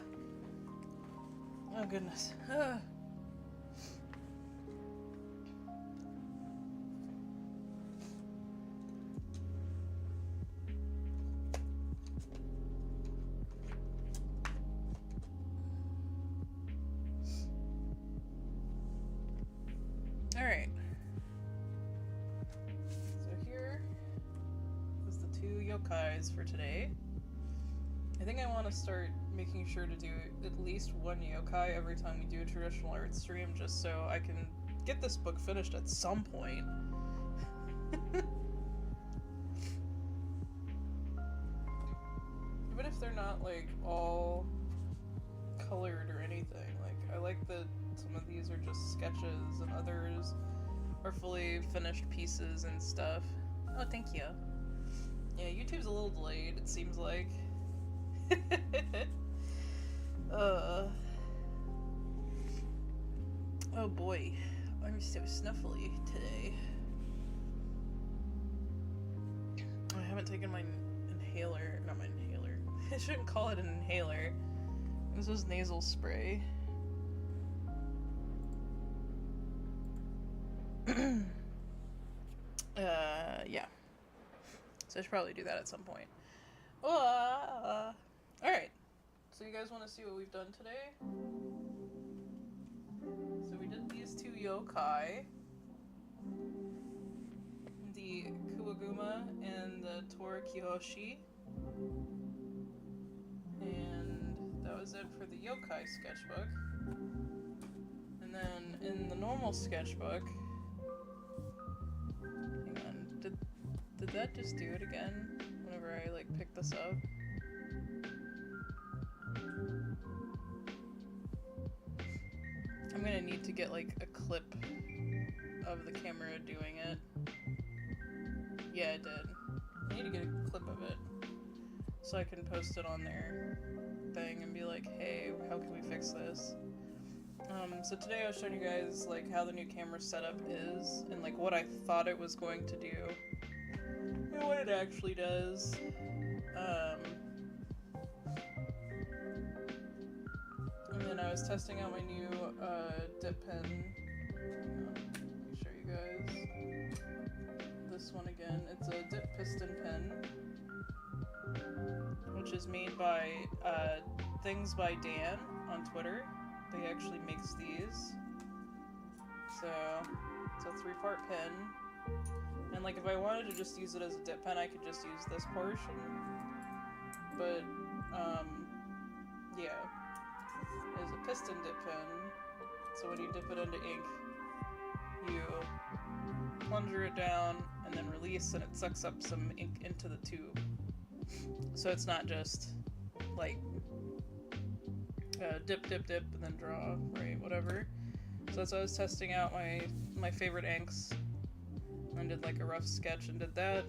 Oh goodness. Ah. Alright. So here is the 2 yokais for today. I think I want to start making sure to do at least 1 yokai every time we do a traditional art stream, just so I can get this book finished at some point. Even if they're not like all colored or anything. Like, I like that some of these are just sketches and others are fully finished pieces and stuff. Oh, thank you. Yeah, YouTube's a little delayed, it seems like. Oh boy, I'm so snuffly today. I haven't taken my inhaler, not my inhaler. I shouldn't call it an inhaler. This is nasal spray. Yeah. So I should probably do that at some point. Alright. So you guys want to see what we've done today? So we did these two yokai. The Kuwaguma and the Torikiyoshi. And that was it for the yokai sketchbook. And then in the normal sketchbook... Hang on, did that just do it again? Whenever I like pick this up? I'm gonna need to get like a clip of the camera doing it. Yeah, it did. I need to get a clip of it so I can post it on their thing and be like, hey, how can we fix this? So today I was showing you guys like how the new camera setup is and like what I thought it was going to do and what it actually does. And then I was testing out my new dip pen. Let me show you guys. This one again. It's a dip piston pen, which is made by Things by Dan on Twitter. They actually makes these. So it's a 3-part pen. And like if I wanted to just use it as a dip pen, I could just use this portion. But yeah. It's a piston dip pen. So when you dip it into ink, you plunger it down and then release, and it sucks up some ink into the tube. So it's not just like dip, dip, dip, and then draw, right, whatever. So that's why I was testing out my favorite inks. I did like a rough sketch and did that.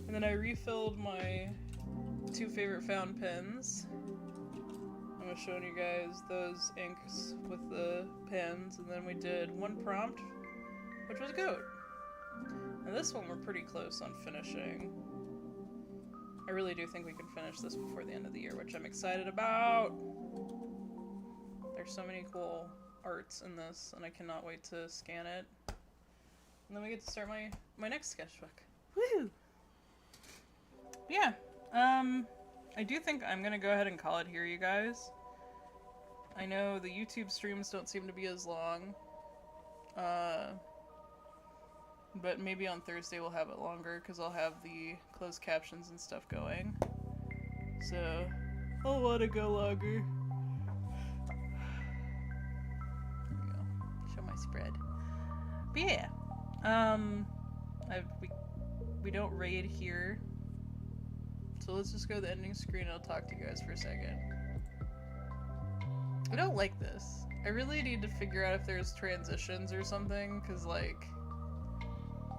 And then I refilled my 2 favorite fountain pens. I was showing you guys those inks with the pens, and then we did 1 prompt, which was goat. And this one we're pretty close on finishing. I really do think we can finish this before the end of the year, which I'm excited about. There's so many cool arts in this, and I cannot wait to scan it. And then we get to start my next sketchbook. Woohoo! Yeah, I do think I'm gonna go ahead and call it here, you guys. I know the YouTube streams don't seem to be as long, but maybe on Thursday we'll have it longer, because I'll have the closed captions and stuff going. So, I'll let it go longer. There we go. Show my spread. But yeah, we don't raid here. So let's just go to the ending screen and I'll talk to you guys for a second. I don't like this. I really need to figure out if there's transitions or something, because like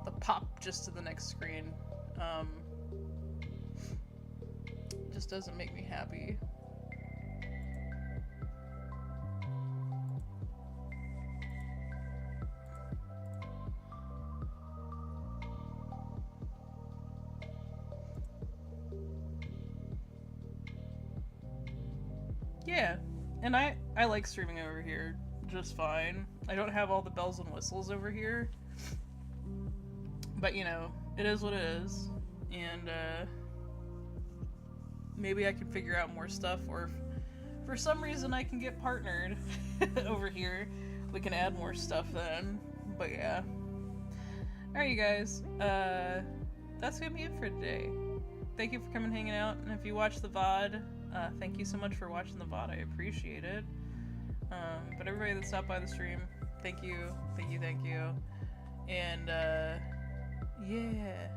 the pop just to the next screen just doesn't make me happy. Yeah, and I like streaming over here just fine. I don't have all the bells and whistles over here, but you know, it is what it is, and maybe I can figure out more stuff, or if for some reason I can get partnered over here, we can add more stuff then. But yeah. Alright, you guys, that's gonna be it for today. Thank you for coming and hanging out, and if you watch the VOD, thank you so much for watching the VOD, I appreciate it. But everybody that stopped by the stream, Thank you. And, yeah.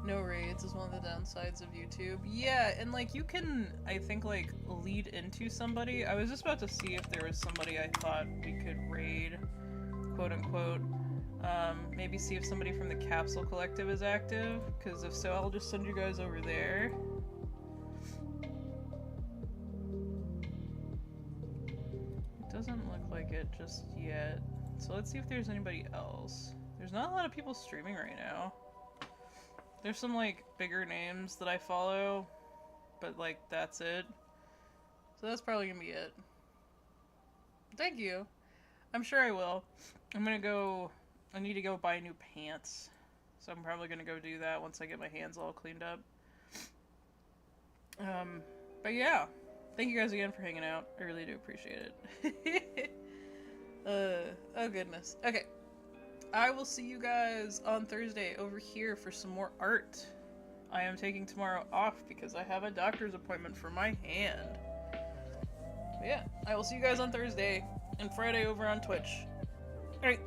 No raids is one of the downsides of YouTube. Yeah, and like you can, I think, like lead into somebody. I was just about to see if there was somebody I thought we could raid, quote unquote. Maybe see if somebody from the Capsule Collective is active, because if so, I'll just send you guys over there. It doesn't look like it just yet. So let's see if there's anybody else. There's not a lot of people streaming right now. There's some, like, bigger names that I follow, but, like, that's it. So that's probably gonna be it. Thank you. I'm sure I will. I need to go buy new pants. So I'm probably gonna go do that once I get my hands all cleaned up. But yeah. Thank you guys again for hanging out. I really do appreciate it. Oh goodness. Okay. I will see you guys on Thursday over here for some more art. I am taking tomorrow off because I have a doctor's appointment for my hand. But yeah, I will see you guys on Thursday and Friday over on Twitch. Alright,